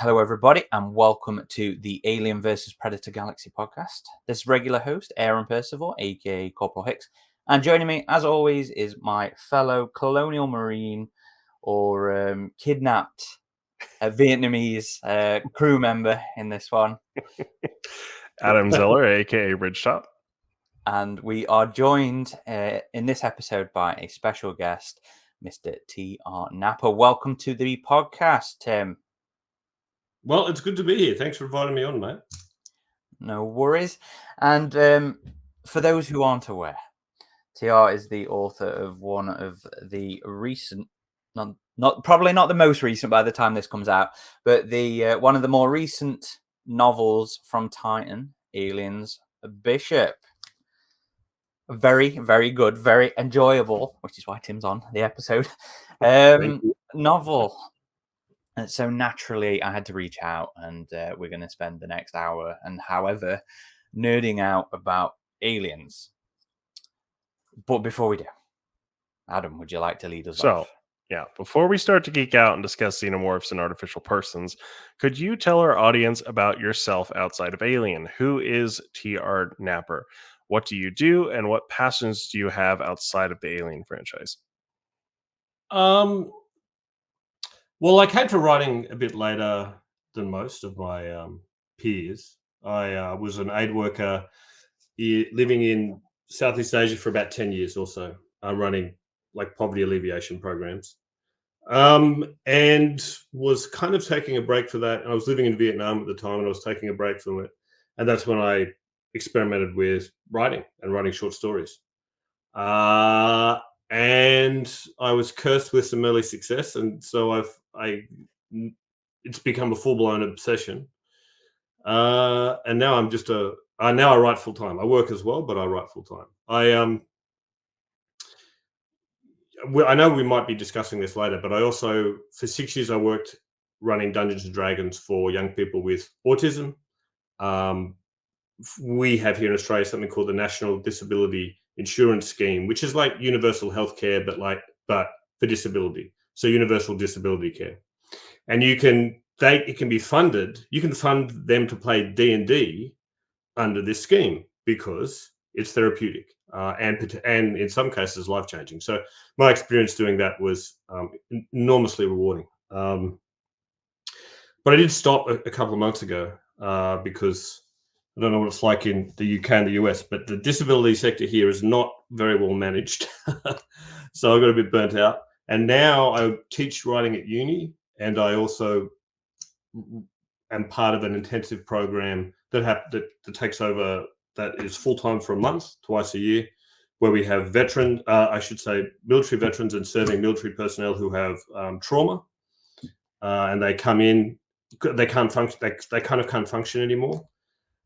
Hello, everybody, and welcome to the Alien vs. Predator Galaxy podcast. This regular host, Aaron Percival, aka Corporal Hicks, and joining me, as always, is my fellow colonial marine or kidnapped Vietnamese crew member in this one, Adam Zeller, aka RidgeTop. And we are joined in this episode by a special guest, Mr. T.R Napper. Welcome to the podcast, Tim. Well, it's good to be here. Thanks for inviting me on, mate. No worries. And for those who aren't aware, TR is the author of one of the recent, probably not the most recent by the time this comes out, but the one of the more recent novels from Titan, Aliens, Bishop. Very, very good, very enjoyable, which is why Tim's on the episode. Novel. And so naturally, I had to reach out, and we're going to spend the next hour and however nerding out about aliens. But before we do, Adam, would you like to lead us off? Yeah, before we start to geek out and discuss xenomorphs and artificial persons, could you tell our audience about yourself outside of Alien? Who is T.R Napper? What do you do, and what passions do you have outside of the Alien franchise? Well, I came to writing a bit later than most of my peers. I was an aid worker living in Southeast Asia for about 10 years or so, running like poverty alleviation programs, and was kind of taking a break for that. And I was living in Vietnam at the time, and I was taking a break from it. And that's when I experimented with writing short stories. And I was cursed with some early success, and so it's become a full-blown obsession. And now I'm just now I write full time. I work as well, but I write full time. I know we might be discussing this later, but I also, for 6 years, I worked running Dungeons and Dragons for young people with autism. We have here in Australia something called the National Disability Insurance Scheme, which is like universal healthcare, but for disability. So universal disability care, and it can be funded. You can fund them to play D&D under this scheme because it's therapeutic and in some cases life changing. So my experience doing that was enormously rewarding. But I did stop a couple of months ago because I don't know what it's like in the UK and the US, but the disability sector here is not very well managed. So I got a bit burnt out. And now I teach writing at uni, and I also am part of an intensive program that takes over, that is full-time for a month, twice a year, where we have military veterans and serving military personnel who have trauma. And they come in, they can't function, they kind of can't function anymore.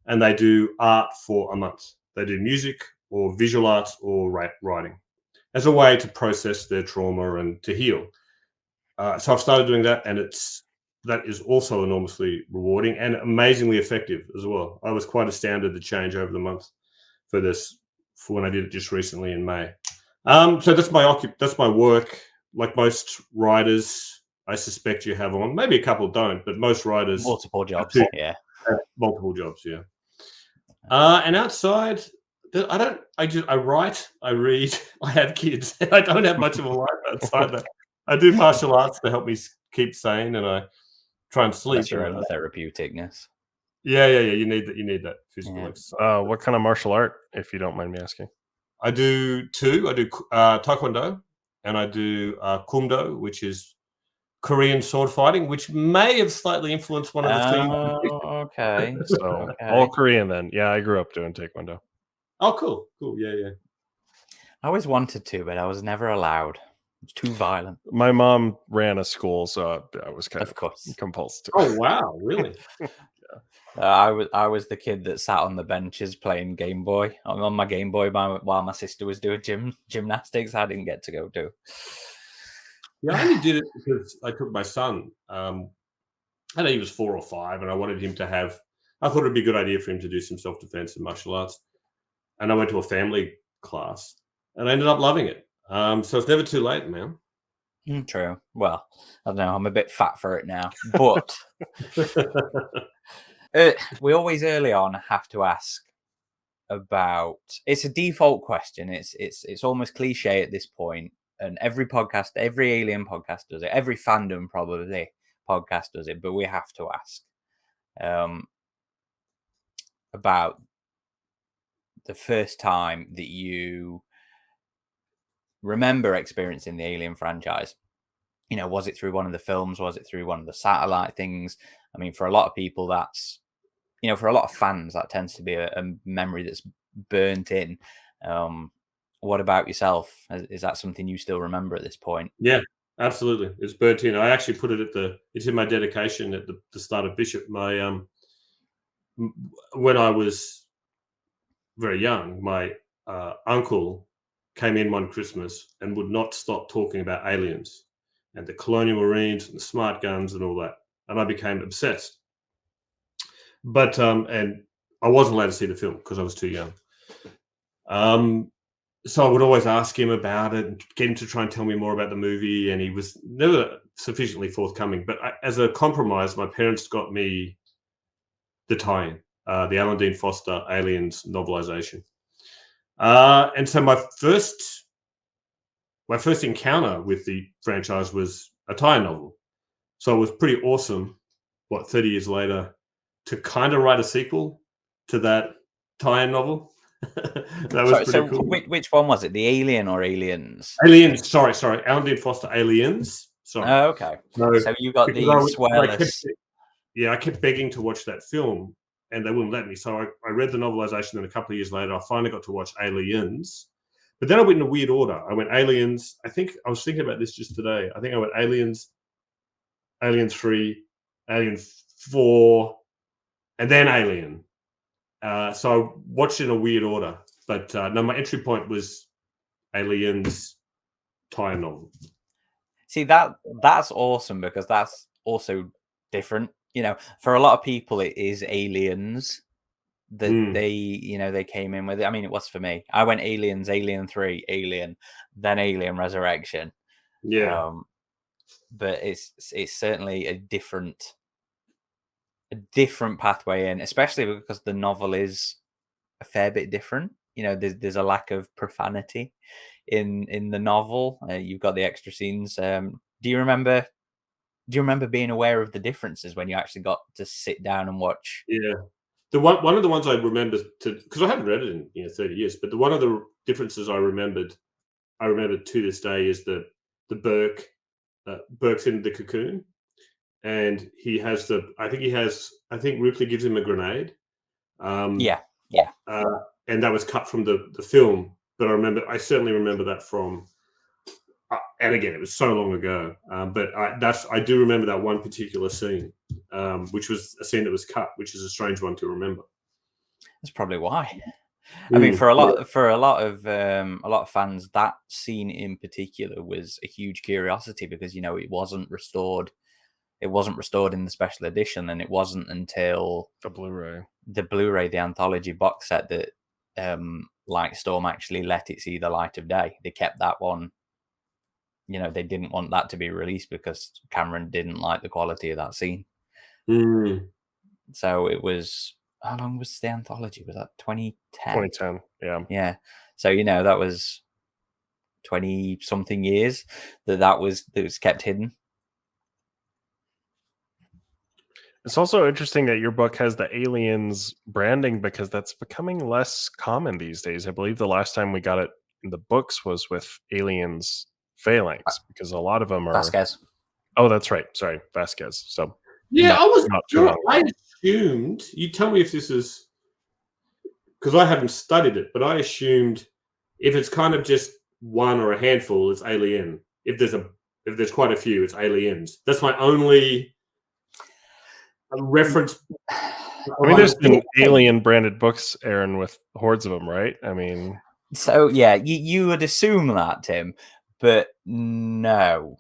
And they do art for a month. They do music or visual arts or writing as a way to process their trauma and to heal. So I've started doing that, and that is also enormously rewarding and amazingly effective as well. I was quite astounded the change over the month for when I did it just recently in May. So that's my work. Like most writers, I suspect you have on. Maybe a couple don't, but most writers multiple jobs. Yeah. Multiple jobs, yeah. And outside, I write, I read, I have kids. I don't have much of a life outside that. I do martial arts to help me keep sane, and I try and sleep. That's your own therapeuticness. Yeah. You need that physical exercise. What kind of martial art, if you don't mind me asking? I do two. I do Taekwondo, and I do Kumdo, which is Korean sword fighting, which may have slightly influenced one of the themes. Okay. So all Korean then. Yeah, I grew up doing Taekwondo. Oh, cool. Yeah. I always wanted to, but I was never allowed. It's too violent. My mom ran a school, so I was kind of compulsed to. Oh wow, really? Yeah. I was the kid that sat on the benches playing Game Boy. I'm on my Game Boy while my sister was doing gymnastics. I didn't get to go do. Yeah, I only did it because I took my son. I know he was 4 or 5, and I wanted him to have. I thought it'd be a good idea for him to do some self-defense and martial arts. And I went to a family class, and I ended up loving it. So it's never too late, man. True. Well, I don't know. I'm a bit fat for it now, but we always early on have to ask about. It's a default question. It's almost cliche at this point, and every podcast, every Alien podcast does it. Every fandom probably podcast does it, but we have to ask about the first time that you remember experiencing the Alien franchise. You know, was it through one of the films? Was it through one of the satellite things? I mean, for a lot of people, that's, you know, for a lot of fans, that tends to be a memory that's burnt in. What about yourself? Is that something you still remember at this point? Yeah, absolutely. It's burnt in. I actually put it it's in my dedication at the start of Bishop. When I was very young, my uncle came in one Christmas and would not stop talking about aliens and the colonial marines and the smart guns and all that. And I became obsessed. But and I wasn't allowed to see the film because I was too young. So I would always ask him about it and get him to try and tell me more about the movie, and he was never sufficiently forthcoming. But as a compromise, my parents got me the tie-in, the Alan Dean Foster Aliens novelization. And so my first encounter with the franchise was a tie-in novel. So it was pretty awesome, 30 years later, to kind of write a sequel to that tie-in novel. That was pretty cool. Which one was it? The Alien or Aliens? Aliens. Sorry. Alan Dean Foster Aliens. Sorry. Oh, okay. So you got the swearless. I kept begging to watch that film, and they wouldn't let me. So I read the novelization, and a couple of years later, I finally got to watch Aliens. But then I went in a weird order. I went Aliens. I think I was thinking about this just today. I think I went Aliens, Alien 3, Alien 4, and then Alien. So I watched in a weird order. But no, my entry point was Aliens tie novel. See, that's awesome, because that's also different. You know, for a lot of people, it is Aliens that they came in with it. I mean, it was for me. I went Aliens, Alien 3, Alien, then Alien Resurrection. Yeah. But it's certainly a different pathway in, especially because the novel is a fair bit different. You know, there's a lack of profanity in the novel. You've got the extra scenes. Do you remember being aware of the differences when you actually got to sit down and watch? Yeah. The one of the ones I remember, because I haven't read it in 30 years, but one of the differences I remembered to this day is the Burke's in the cocoon, and he has I think Ripley gives him a grenade. Yeah. And that was cut from the film, but I certainly remember that from. And again, it was so long ago, but I do remember that one particular scene, which was a scene that was cut, which is a strange one to remember. That's probably why. I mean, for a lot of fans, that scene in particular was a huge curiosity, because it wasn't restored. It wasn't restored in the special edition, and it wasn't until the Blu-ray, the anthology box set, that Lightstorm actually let it see the light of day. They kept that one. They didn't want that to be released because Cameron didn't like the quality of that scene. So it was, how long was the anthology? Was that 2010? 2010, yeah. Yeah. So, that was 20 something years that was kept hidden. It's also interesting that your book has the Aliens branding, because that's becoming less common these days. I believe the last time we got it in the books was with Aliens Phalanx, because a lot of them are Vasquez. Oh, that's right. Sorry, Vasquez. So yeah, I assumed, you tell me if this is, because I haven't studied it, but I assumed if it's kind of just one or a handful, it's Alien. If there's quite a few, it's Aliens. That's my only reference. I mean, there's been Alien branded books, Aaron, with hordes of them, right? I mean, so yeah, you would assume that, Tim, but no,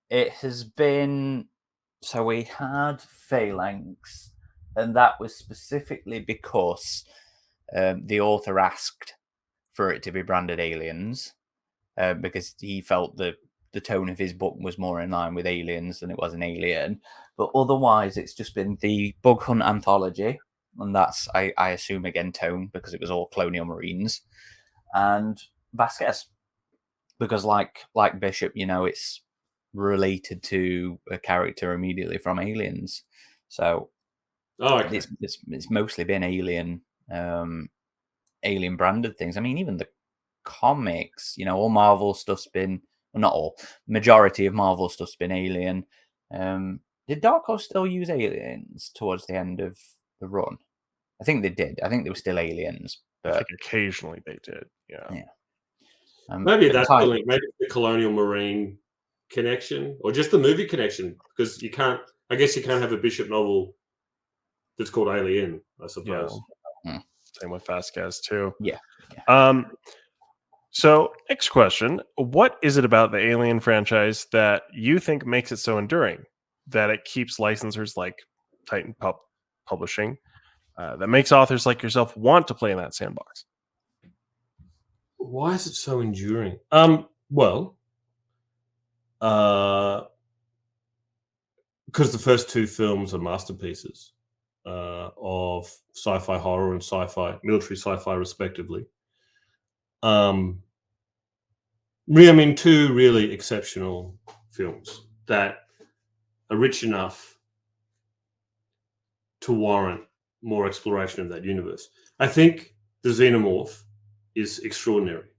it has been. So we had Phalanx, and that was specifically because the author asked for it to be branded Aliens, because he felt that the tone of his book was more in line with Aliens than it was an Alien. But otherwise, it's just been the Bug Hunt anthology, and that's I assume again tone because it was all colonial marines, and Vasquez because like Bishop, it's related to a character immediately from Aliens, so Oh, okay. it's mostly been alien branded things. I mean, even the comics, all Marvel stuff's been, well, not all, majority of Marvel stuff's been Alien. Did Dark Horse still use aliens towards the end of the run? I think they did. I think they were still aliens, I but think occasionally they did. Yeah. Maybe but that's the link. Maybe the colonial marine connection, or just the movie connection, because you can't. I guess you can't have a Bishop novel that's called Alien, I suppose. Yeah. Same with Vasquez too. Yeah. So next question: what is it about the Alien franchise that you think makes it so enduring, that it keeps licensors like Titan Publishing, that makes authors like yourself want to play in that sandbox? Why is it so enduring? Well, because the first two films are masterpieces of sci-fi horror and sci-fi military sci-fi, respectively. Two really exceptional films that are rich enough to warrant more exploration of that universe. I think the Xenomorph is extraordinary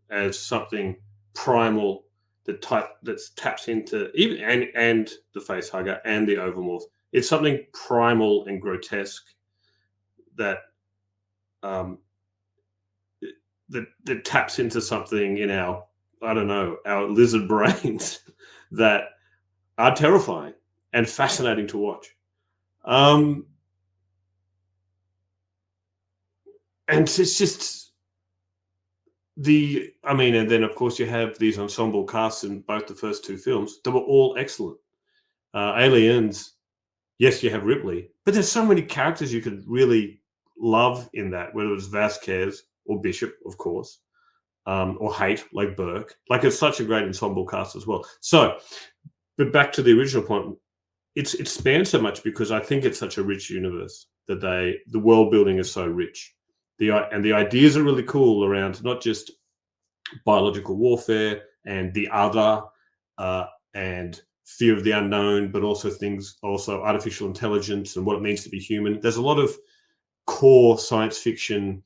as something primal that taps into even and the Facehugger and the Overmorph. It's something primal and grotesque that that taps into something in our lizard brains that are terrifying and fascinating to watch. And it's just and then of course you have these ensemble casts in both the first two films that were all excellent. Aliens, yes, you have Ripley, but there's so many characters you could really love in that, whether it was Vasquez or Bishop, of course, or Haight, like Burke. Like, it's such a great ensemble cast as well. So, but back to the original point, it spans so much because I think it's such a rich universe that the world building is so rich. And the ideas are really cool around not just biological warfare and the other and fear of the unknown, but also artificial intelligence and what it means to be human. There's a lot of core science fiction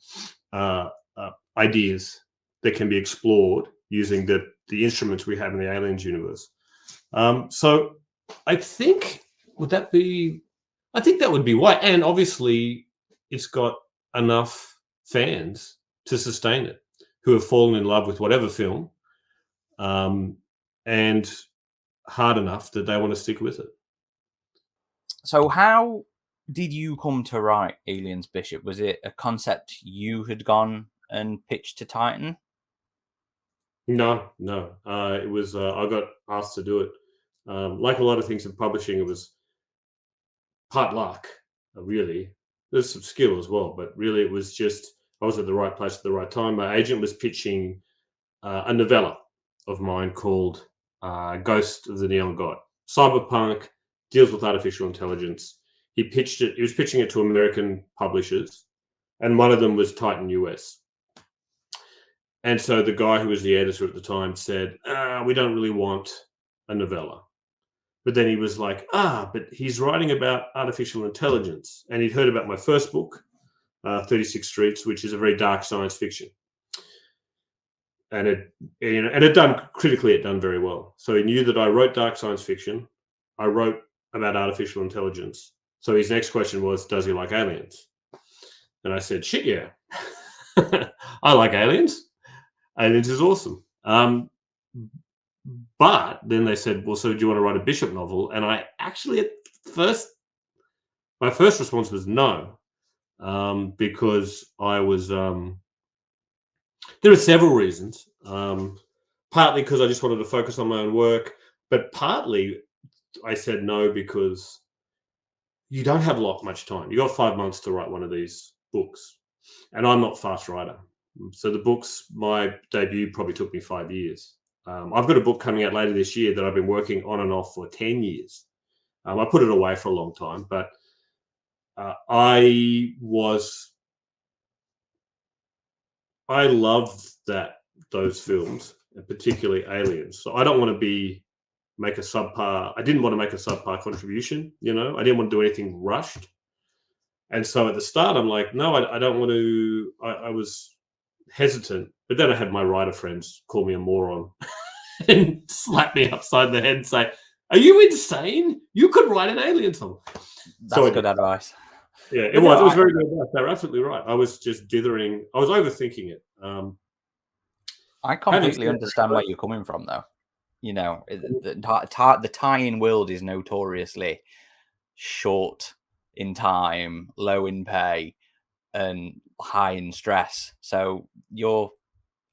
ideas that can be explored using the instruments we have in the Aliens universe. So I think that would be why. And obviously it's got enough fans to sustain it, who have fallen in love with whatever film, and hard enough that they want to stick with it. So how did you come to write Aliens, Bishop? Was it a concept you had gone and pitched to Titan? No. It was I got asked to do it. Like a lot of things in publishing, it was part luck, really. There's some skill as well, but really it was just I was at the right place at the right time. My agent was pitching a novella of mine called Ghost of the Neon God. Cyberpunk, deals with artificial intelligence. He was pitching it to American publishers, and one of them was Titan US. And so the guy who was the editor at the time said, we don't really want a novella. But then he was like, but he's writing about artificial intelligence. And he'd heard about my first book, 36 Streets, which is a very dark science fiction. And it done very well. So he knew that I wrote dark science fiction. I wrote about artificial intelligence. So his next question was, does he like aliens? And I said, shit, yeah. I like aliens. Aliens is awesome. But then they said, well, so do you want to write a Bishop novel? And I actually, my first response was no, because I was, there are several reasons. Partly because I just wanted to focus on my own work, but partly I said no because you don't have much time. You got 5 months to write one of these books, and I'm not a fast writer. So my debut probably took me 5 years. I've got a book coming out later this year that I've been working on and off for 10 years. I put it away for a long time, but I love those films, and particularly Aliens. So I don't want to make a subpar. I didn't want to make a subpar contribution. I didn't want to do anything rushed. And so at the start, I'm like, no, I don't want to. I was hesitant, but then I had my writer friends call me a moron and slap me upside the head and say, "Are you insane? You could write an alien film." That's good advice. Yeah, it was. It was very good advice. They're absolutely right. I was just dithering. I was overthinking it. I completely understand where you're coming from, though. The tie-in world is notoriously short in time, low in pay, and high in stress. So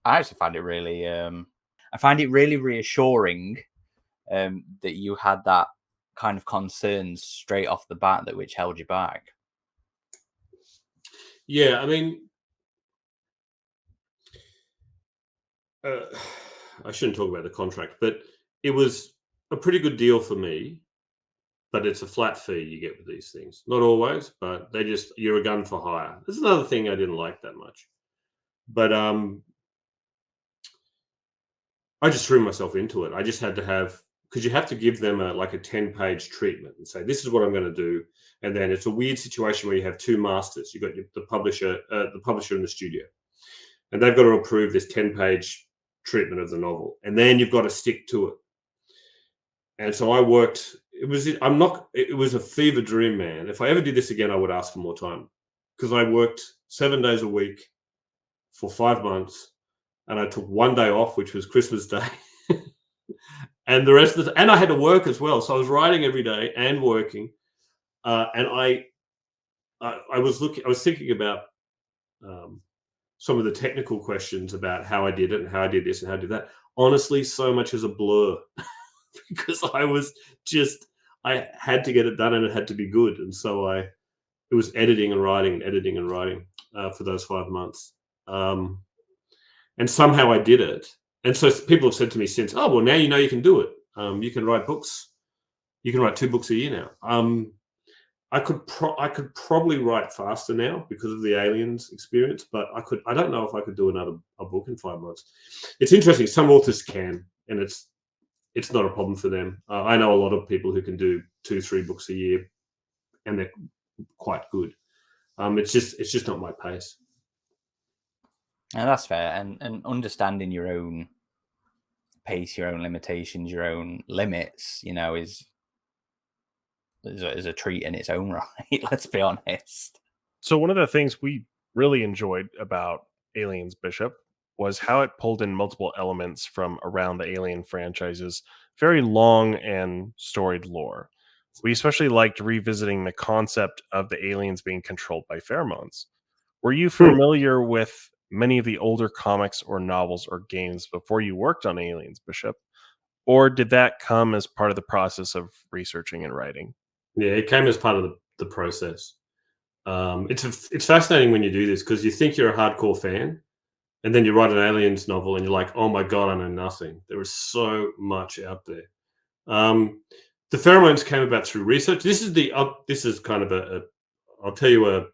I actually find it really, I find it really reassuring that you had that kind of concerns straight off the bat which held you back. Yeah, I mean, I shouldn't talk about the contract, but it was a pretty good deal for me. But it's a flat fee you get with these things. Not always, but you're a gun for hire. There's another thing I didn't like that much. But I just threw myself into it. I just had to because you have to give them a 10-page treatment and say, this is what I'm going to do. And then it's a weird situation where you have two masters. You've got the publisher and the studio. And they've got to approve this 10-page treatment of the novel. And then you've got to stick to it. And so I worked. It was a fever dream, man. If I ever did this again, I would ask for more time, because I worked 7 days a week for 5 months, and I took one day off, which was Christmas Day, and the rest of and I had to work as well. So I was writing every day and working, and I was thinking about some of the technical questions about how I did it and how I did this and how I did that. Honestly, so much is a blur. Because I had to get it done and it had to be good. And so it was editing and writing for those 5 months. And somehow I did it. And so people have said to me since, oh, well, now you can do it. You can write books. You can write 2 books a year now. I could probably write faster now because of the Aliens experience, but I don't know if I could do a book in 5 months. It's interesting. Some authors can, and it's not a problem for them. I know a lot of people who can do 2-3 books a year, and they're quite good. It's just not my pace. And that's fair. And understanding your own pace, your own limitations, your own limits, is a treat in its own right. Let's be honest. So one of the things we really enjoyed about Aliens, Bishop, was how it pulled in multiple elements from around the Alien franchise's very long and storied lore. We especially liked revisiting the concept of the aliens being controlled by pheromones. Were you familiar with many of the older comics or novels or games before you worked on Aliens, Bishop? Or did that come as part of the process of researching and writing? Yeah, it came as part of the process. It's fascinating when you do this, because you think you're a hardcore fan, and then you write an Aliens novel and you're like, oh my God, I know nothing. There is so much out there. The pheromones came about through research. This is kind of I'll tell you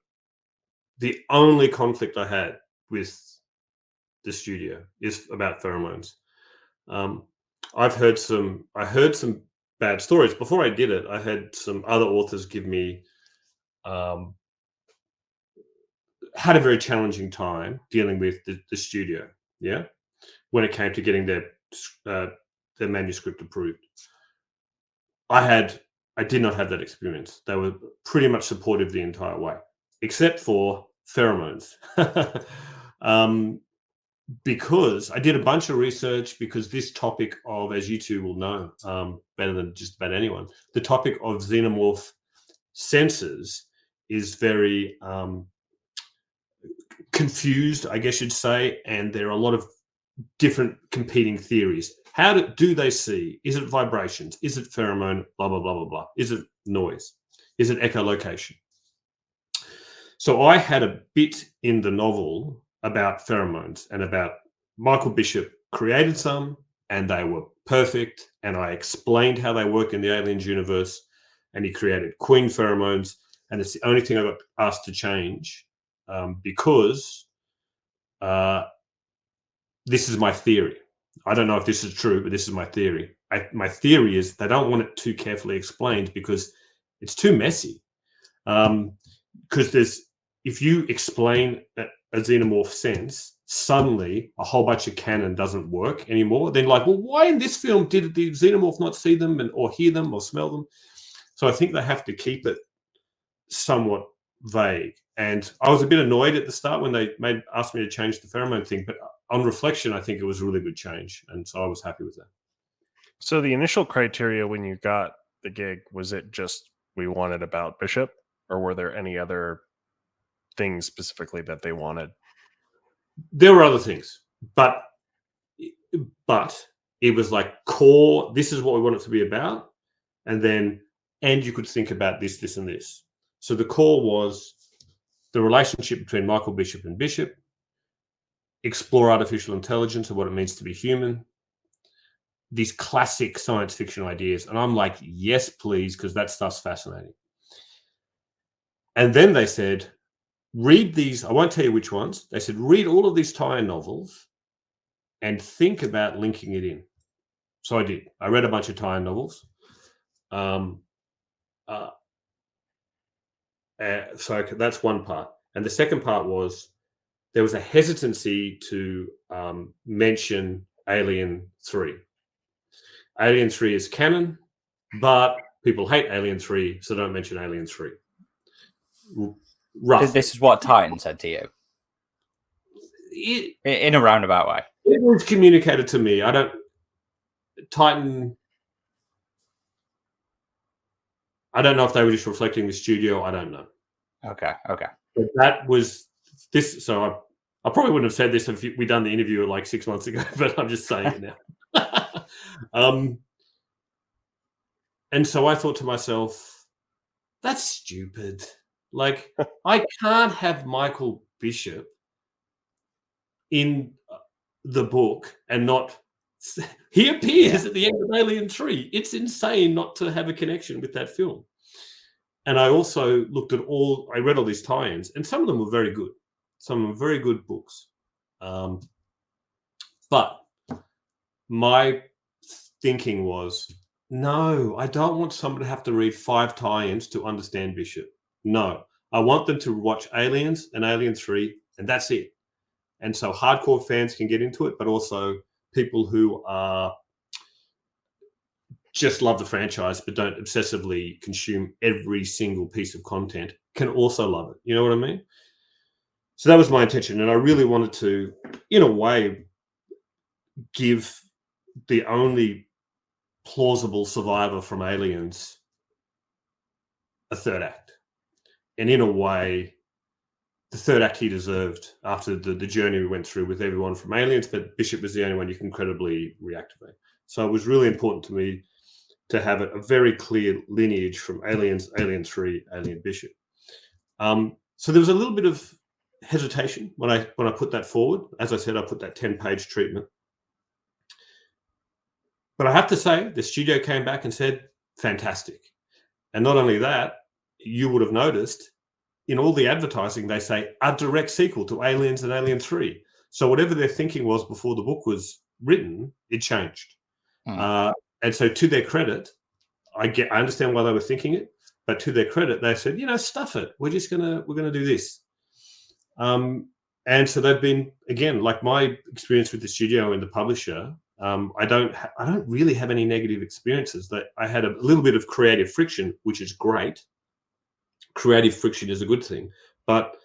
the only conflict I had with the studio is about pheromones. I heard some bad stories. Before I did it, I had some other authors give me, had a very challenging time dealing with the studio, yeah, when it came to getting their manuscript approved. I did not have that experience. They were pretty much supportive the entire way, except for pheromones. Because I did a bunch of research, because this topic of, as you two will know better than just about anyone, the topic of xenomorph sensors is very confused, I guess you'd say, and there are a lot of different competing theories. How do they see? Is it vibrations? Is it pheromone? Blah, blah, blah, blah, blah. Is it noise? Is it echolocation? So I had a bit in the novel about pheromones and about Michael Bishop created some, and they were perfect. And I explained how they work in the Aliens universe, and he created queen pheromones. And it's the only thing I got asked to change because this is my theory. I don't know if this is true, but this is my theory. My theory is they don't want it too carefully explained because it's too messy. Because if you explain a xenomorph sense, suddenly a whole bunch of canon doesn't work anymore. Then like, well, why in this film did the xenomorph not see them or hear them or smell them? So I think they have to keep it somewhat vague. And I was a bit annoyed at the start when they asked me to change the pheromone thing, but on reflection, I think it was a really good change. And so I was happy with that. So the initial criteria when you got the gig, was it just we wanted about Bishop, or were there any other things specifically that they wanted? There were other things, but it was like core, this is what we want it to be about. And you could think about this, this, and this. So the core was the relationship between Michael Bishop and Bishop, explore artificial intelligence and what it means to be human, these classic science fiction ideas. And I'm like, yes, please, because that stuff's fascinating. And then they said, read these, I won't tell you which ones. They said, read all of these tie-in novels and think about linking it in. So I did. I read a bunch of tie-in novels. So that's one part. And the second part was there was a hesitancy to mention Alien 3. Alien 3 is canon, but people hate Alien 3, so don't mention Alien 3. Roughly. This is what Titan said to you. In a roundabout way. It was communicated to me. Titan, I don't know if they were just reflecting the studio. I don't know. Okay. But that was this. So I probably wouldn't have said this if we'd done the interview like 6 months ago, but I'm just saying it now. And so I thought to myself, that's stupid. Like, I can't have Michael Bishop in the book and not. He appears at the end of Alien 3. It's insane not to have a connection with that film. And I also looked at I read all these tie-ins, and some of them were very good. Some of them were very good books. But my thinking was, no, I don't want someone to have to read 5 tie-ins to understand Bishop. No, I want them to watch Aliens and Alien 3, and that's it. And so hardcore fans can get into it, but also people who are just love the franchise but don't obsessively consume every single piece of content can also love it. You know what I mean? So that was my intention. And I really wanted to, in a way, give the only plausible survivor from Aliens a third act. And in a way, the third act he deserved after the journey we went through with everyone from Aliens, but Bishop was the only one you can credibly reactivate. So it was really important to me to have a very clear lineage from Aliens, Alien 3, Alien Bishop. So there was a little bit of hesitation when I put that forward. As I said, I put that 10-page treatment. But I have to say, the studio came back and said, fantastic. And not only that, you would have noticed in all the advertising, they say a direct sequel to Aliens and Alien 3. So whatever their thinking was before the book was written, it changed. And so to their credit, I understand why they were thinking it, but to their credit, they said, stuff it. We're gonna do this. And so they've been, again, like my experience with the studio and the publisher, I don't really have any negative experiences. That I had a little bit of creative friction, which is great. Creative friction is a good thing, but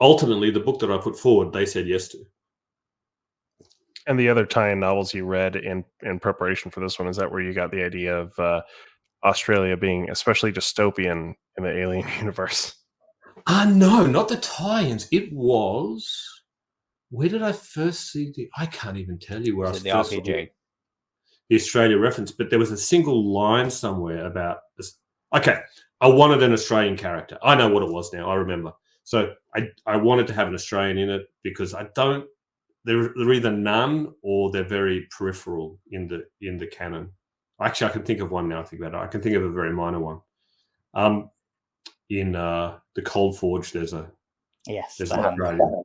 ultimately the book that I put forward, they said yes to. And the other tie-in novels you read in preparation for this one, is that where you got the idea of Australia being especially dystopian in the Alien universe? No, not the tie-ins. It was, where did I first see I can't even tell you where I the first RPG. saw the Australia reference, but there was a single line somewhere about this. Okay, I wanted an Australian character. I know what it was now. I remember. So I wanted to have an Australian in it because they're either none or they're very peripheral in the canon. Actually, I can think of one now. I think about it. I can think of a very minor one. In the Cold Forge, there's an Australian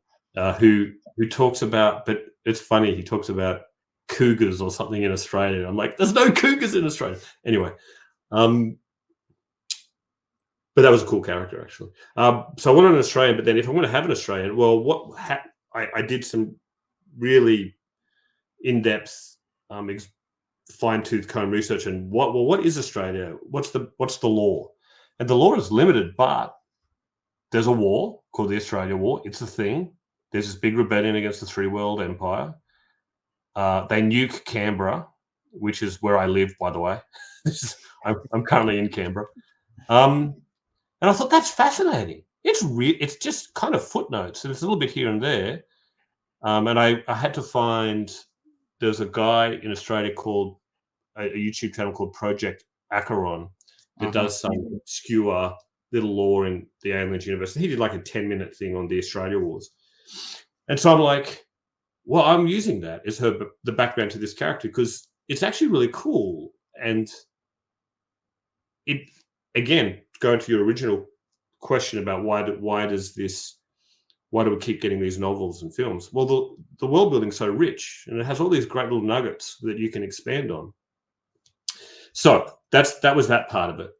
who talks about, but it's funny, he talks about cougars or something in Australia. I'm like, there's no cougars in Australia. Anyway, but that was a cool character, actually. So I wanted an Australian, but then if I want to have an Australian, well, I did some really in-depth, fine-tooth comb research, and what is Australia? What's the law? And the law is limited, but there's a war called the Australia War. It's a thing. There's this big rebellion against the Three World Empire. They nuke Canberra, which is where I live, by the way. I'm currently in Canberra. And I thought, that's fascinating. It's just kind of footnotes, and it's a little bit here and there. And I had to find, there's a guy in Australia called a YouTube channel called Project Acheron that does some obscure little lore in the Aliens universe. And he did like a 10-minute thing on the Australia Wars. And so I'm like, well, I'm using that as the background to this character because it's actually really cool. And it, again, going to your original question about why do we keep getting these novels and films? Well, the world building's so rich, and it has all these great little nuggets that you can expand on. So that was that part of it.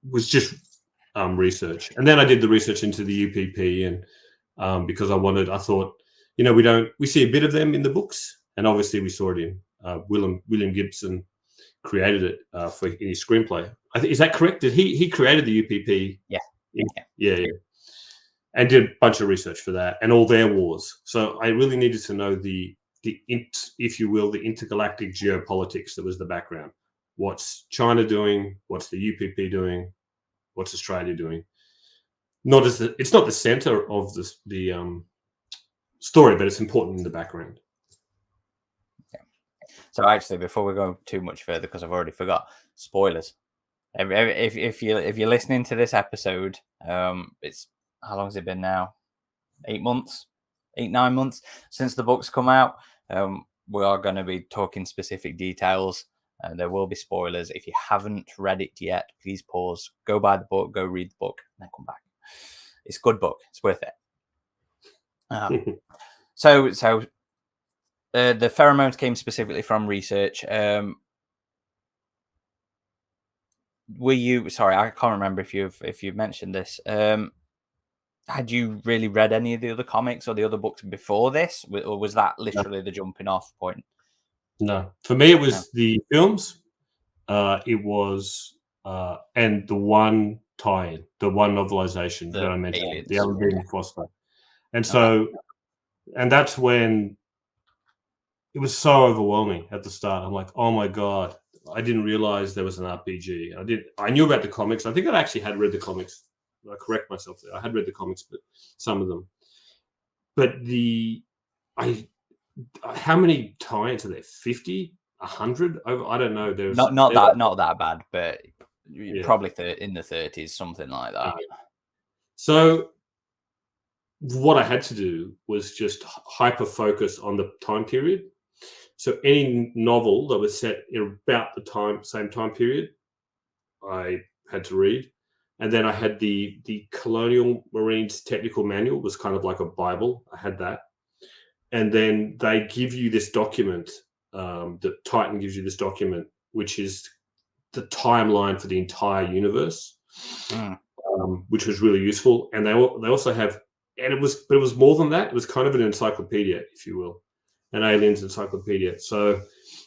Was just research, and then I did the research into the UPP, and because I thought, we see a bit of them in the books, and obviously we saw it in William Gibson created it in his screenplay. Is that correct? Did he created the UPP? Yeah. And did a bunch of research for that and all their wars. So I really needed to know if you will, the intergalactic geopolitics that was the background. What's China doing? What's the UPP doing? What's Australia doing? It's not the center of the story, but it's important in the background. So actually, before we go too much further, because I've already forgot, spoilers. If you're listening to this episode, it's, how long has it been now? 9 months since the book's come out. We are going to be talking specific details, and there will be spoilers. If you haven't read it yet, please pause, go buy the book, go read the book, and then come back. It's a good book. It's worth it. So the pheromones came specifically from research. Were you, sorry, I can't remember if you've mentioned this. Had you really read any of the other comics or the other books before this, or was that literally the jumping off point? No, for me it was the films. It was and the one tie-in, the one novelization that I mentioned, aliens. The Alan Foster, and so and that's when it was so overwhelming at the start. I'm like, oh my god, I didn't realize there was an RPG. I knew about the comics. I think I actually had read the comics. I correct myself there. I had read the comics, but some of them. But how many tie-ins are there? 50, 100? I don't know. There's not that bad, but probably in the 30s, something like that. So what I had to do was just hyper focus on the time period. So any novel that was set in about the same time period, I had to read. And then I had the Colonial Marines Technical Manual, was kind of like a Bible. I had that. And then they give you this document, the Titan gives you this document, which is the timeline for the entire universe, which was really useful. And they also have, and it was more than that. It was kind of an encyclopedia, if you will, an aliens encyclopedia. So,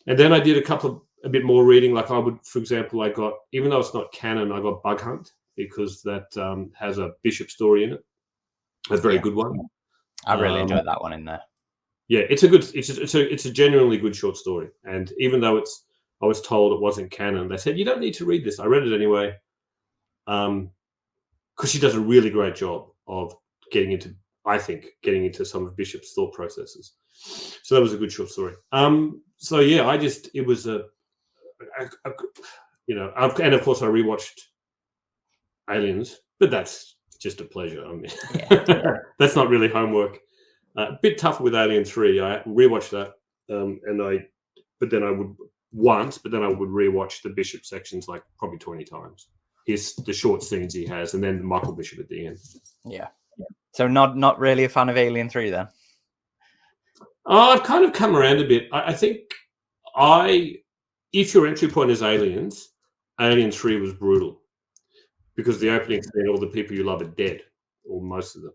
and then I did a bit more reading. Like for example, I got, even though it's not canon, I got Bug Hunt, because that has a Bishop story in it, a very good one. I really enjoyed that one in there. Yeah, it's a genuinely good short story. And even though I was told it wasn't canon, they said you don't need to read this. I read it anyway, because she does a really great job of getting into some of Bishop's thought processes. So that was a good short story. So yeah, it was and of course I rewatched Aliens but that's just a pleasure. I mean, Yeah. that's not really homework. A bit tougher with Alien 3. I rewatched that, but then I would rewatch the Bishop sections like probably 20 times. The short scenes he has, and then Michael Bishop at the end. Yeah. So not really a fan of Alien 3 then? Oh, I've kind of come around a bit. I think if your entry point is Aliens, Alien 3 was brutal because the opening scene, all the people you love are dead, or most of them.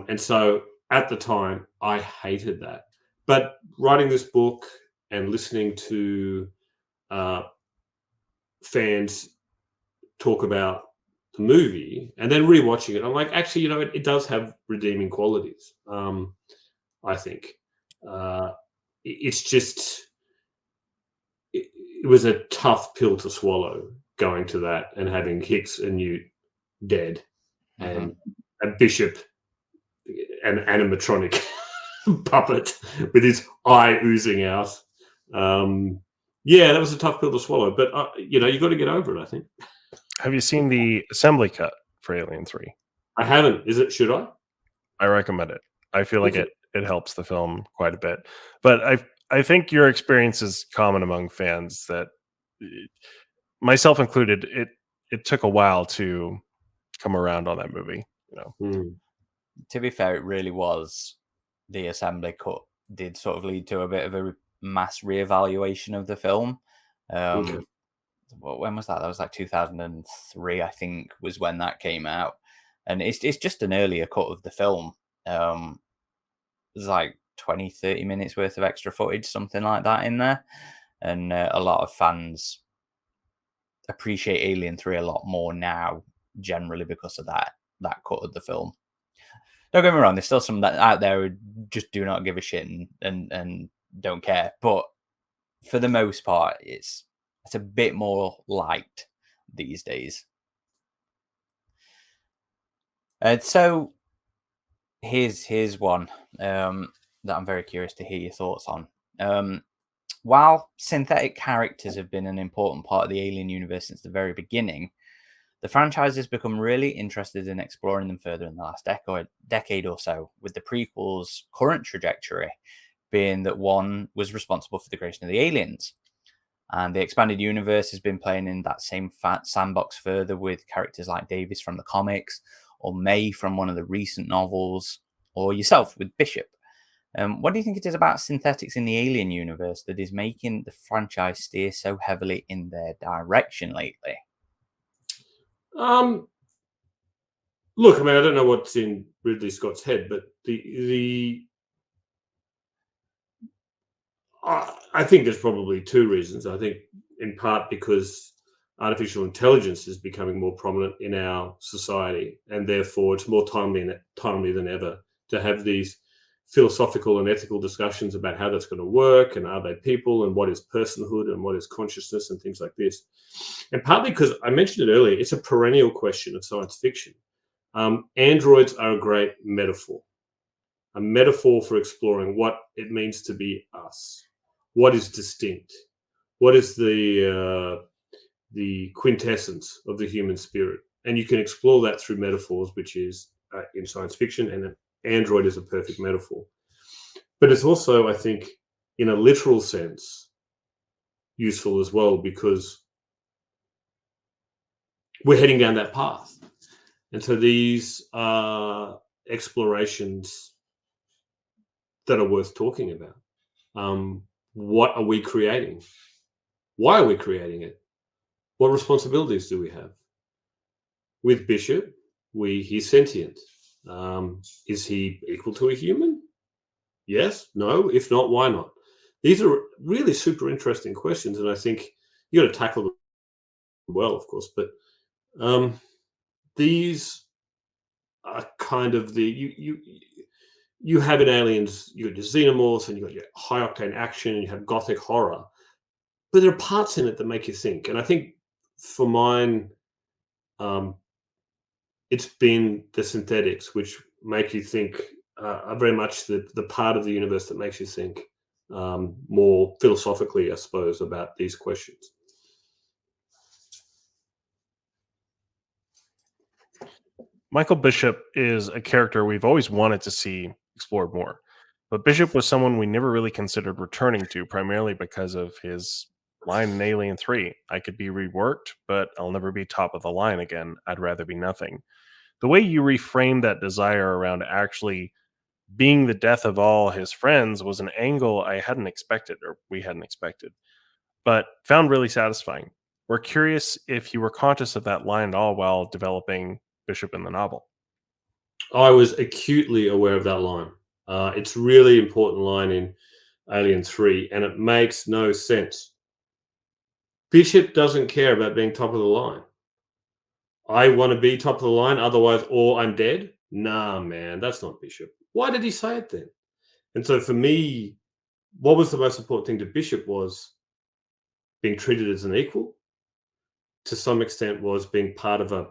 And so at the time, I hated that. But writing this book and listening to fans talk about the movie and then rewatching it, I'm like, actually, it does have redeeming qualities. I think it's just it was a tough pill to swallow going to that and having Hicks and Newt dead and a Bishop, an animatronic puppet with his eye oozing out. Yeah, that was a tough pill to swallow, but you got to get over it, I think. Have you seen the assembly cut for Alien 3? I haven't. Should I? I recommend it. I feel like it helps the film quite a bit. But I think your experience is common among fans, that myself included, it took a while to come around on that movie. To be fair, it really was. The assembly cut did sort of lead to a bit of a mass reevaluation of the film. When was that? That was like 2003, I think, was when that came out. And it's just an earlier cut of the film. There's like 20, 30 minutes worth of extra footage, something like that in there. And a lot of fans appreciate Alien 3 a lot more now, generally because of that cut of the film. Don't get me wrong, there's still some that out there who just do not give a shit and don't care. But for the most part, it's a bit more liked these days. So here's one that I'm very curious to hear your thoughts on. While synthetic characters have been an important part of the Alien universe since the very beginning, the franchise has become really interested in exploring them further in the last decade or so, with the prequels' current trajectory being that one was responsible for the creation of the aliens. And the expanded universe has been playing in that same sandbox further with characters like Davis from the comics, or May from one of the recent novels, or yourself with Bishop. What do you think it is about synthetics in the Alien universe that is making the franchise steer so heavily in their direction lately? Look, I mean, I don't know what's in Ridley Scott's head, but I think there's probably two reasons. I think in part because artificial intelligence is becoming more prominent in our society, and therefore it's more timely than ever to have these philosophical and ethical discussions about how that's going to work, and are they people, and what is personhood, and what is consciousness, and things like this. And partly because I mentioned it earlier, it's a perennial question of science fiction. Androids are a great metaphor, a metaphor for exploring what it means to be us. What is distinct? What is the quintessence of the human spirit? And you can explore that through metaphors, which is in science fiction, and an android is a perfect metaphor. But it's also, I think, in a literal sense, useful as well, because we're heading down that path. And so these are explorations that are worth talking about. What are we creating? Why are we creating it? What responsibilities do we have? With Bishop, he's sentient. Is he equal to a human? Yes, no. If not, why not? These are really super interesting questions, and I think you got to tackle them well, of course. But these are kind of you have in Aliens, you got your xenomorphs, and you got your high octane action, and you have gothic horror. But there are parts in it that make you think, and I think for mine, it's been the synthetics which make you think, are very much the part of the universe that makes you think more philosophically, I suppose, about these questions. Michael Bishop is a character we've always wanted to see explored more. But Bishop was someone we never really considered returning to, primarily because of his line in Alien 3. I could be reworked, but I'll never be top of the line again. I'd rather be nothing. The way you reframed that desire around actually being the death of all his friends was an angle I hadn't expected, or we hadn't expected, but found really satisfying. We're curious if you were conscious of that line at all while developing Bishop in the novel. I was acutely aware of that line. It's a really important line in Alien 3, and it makes no sense. Bishop doesn't care about being top of the line. I want to be top of the line, otherwise, or I'm dead. Nah, man, that's not Bishop. Why did he say it then? And so for me, what was the most important thing to Bishop was being treated as an equal. To some extent, was being part of a,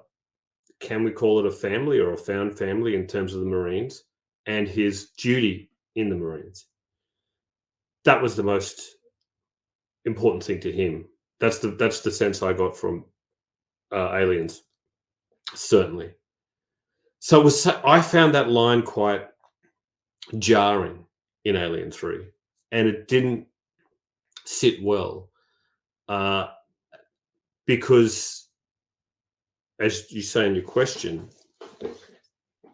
can we call it a family or a found family in terms of the Marines, and his duty in the Marines. That was the most important thing to him. That's the sense I got from Aliens, certainly. So it was. I found that line quite jarring in Alien 3, and it didn't sit well because, as you say in your question,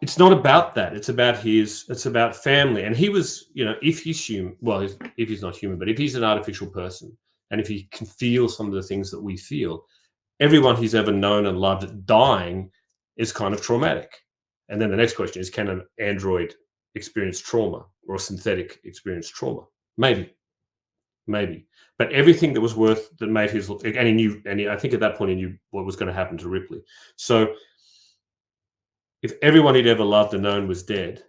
it's not about that. It's about family. And he was, if he's human, well, if he's not human, but if he's an artificial person, and if he can feel some of the things that we feel, everyone he's ever known and loved dying is kind of traumatic. And then the next question is, can an android experience trauma, or a synthetic experience trauma? Maybe. But everything that was that made his, and he knew, I think at that point he knew what was going to happen to Ripley. So if everyone he'd ever loved and known was dead,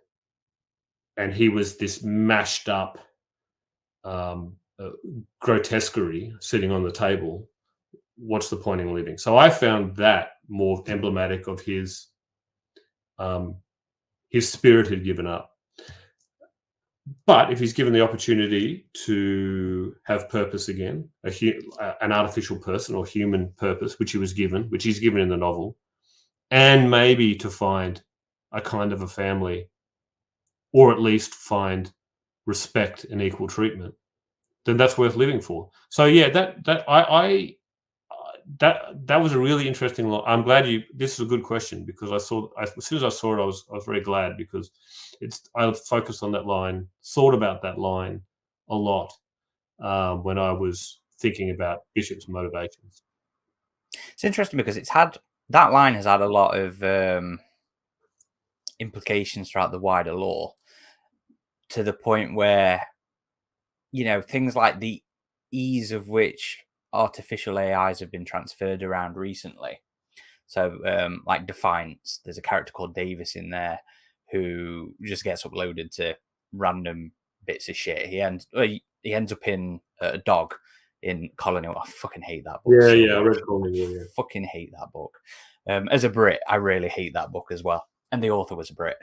and he was this mashed up grotesquerie sitting on the table, what's the point in living? So I found that more emblematic of his spirit had given up. But if he's given the opportunity to have purpose again, an artificial person or human purpose, which he's given in the novel, and maybe to find a kind of a family, or at least find respect and equal treatment, then that's worth living for. So yeah, that was a really interesting. I'm glad this is a good question, because as soon as I saw it, I was very glad, because I focused on that line, thought about that line a lot when I was thinking about Bishop's motivations. It's interesting because that line has had a lot of implications throughout the wider lore, to the point where, things like the ease of which artificial AIs have been transferred around recently. So, like Defiance, there's a character called Davis in there who just gets uploaded to random bits of shit. He ends up in a dog in Colony. I fucking hate that book. Yeah, I read Colony. Yeah. Fucking hate that book. As a Brit, I really hate that book as well. And the author was a Brit.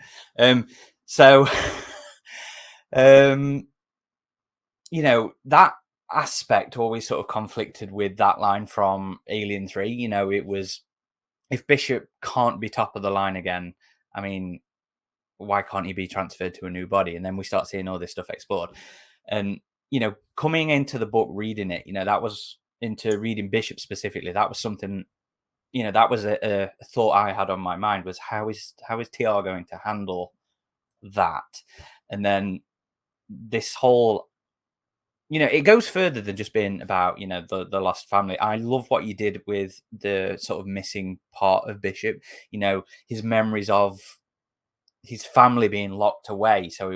So, that aspect always sort of conflicted with that line from Alien 3. It was, if Bishop can't be top of the line again, I mean, why can't he be transferred to a new body? And then we start seeing all this stuff explored. And, coming into the book, reading it, that was into reading Bishop specifically. That was something, that was a thought I had on my mind, was how is TR going to handle that? And then this whole, it goes further than just being about, the lost family. I love what you did with the sort of missing part of Bishop, his memories of his family being locked away. So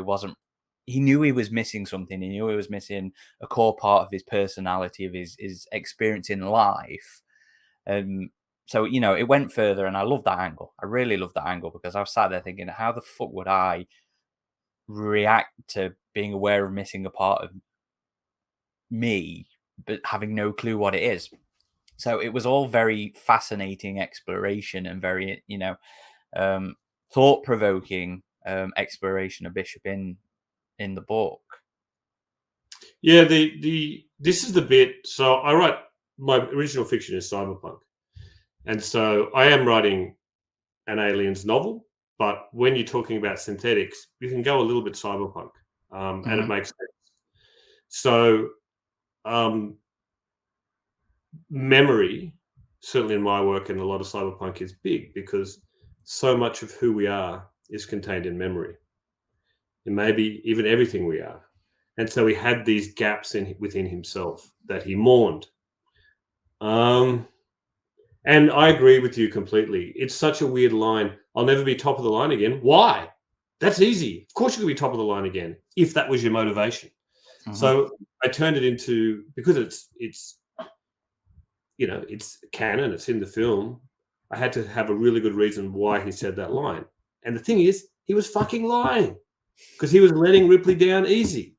he knew he was missing something. He knew he was missing a core part of his personality, of his experience in life. So, it went further, and I love that angle. I really love that angle, because I was sat there thinking, how the fuck would I react to being aware of missing a part of me, but having no clue what it is? So it was all very fascinating exploration, and very, thought-provoking exploration of Bishop in the book. Yeah, this is the bit. So I write, my original fiction is cyberpunk, and so I am writing an aliens novel, but when you're talking about synthetics, you can go a little bit cyberpunk, and it makes sense. So memory, certainly in my work and a lot of cyberpunk, is big because so much of who we are is contained in memory, and maybe even everything we are. And so he had these gaps within himself that he mourned. And I agree with you completely. It's such a weird line. I'll never be top of the line again. Why? That's easy. Of course you could be top of the line again if that was your motivation. So I turned it into, because it's it's canon, it's in the film. I had to have a really good reason why he said that line. And the thing is, he was fucking lying because he was letting Ripley down easy.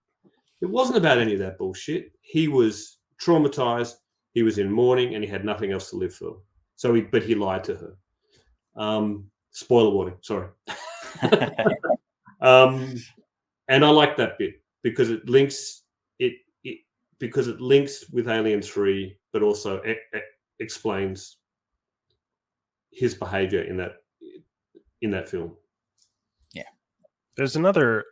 It wasn't about any of that bullshit. He was traumatized. He was in mourning, and he had nothing else to live for. But he lied to her. Spoiler warning. Sorry. And I like that bit because it links with Alien 3, but also explains his behavior in that film. Yeah. There's another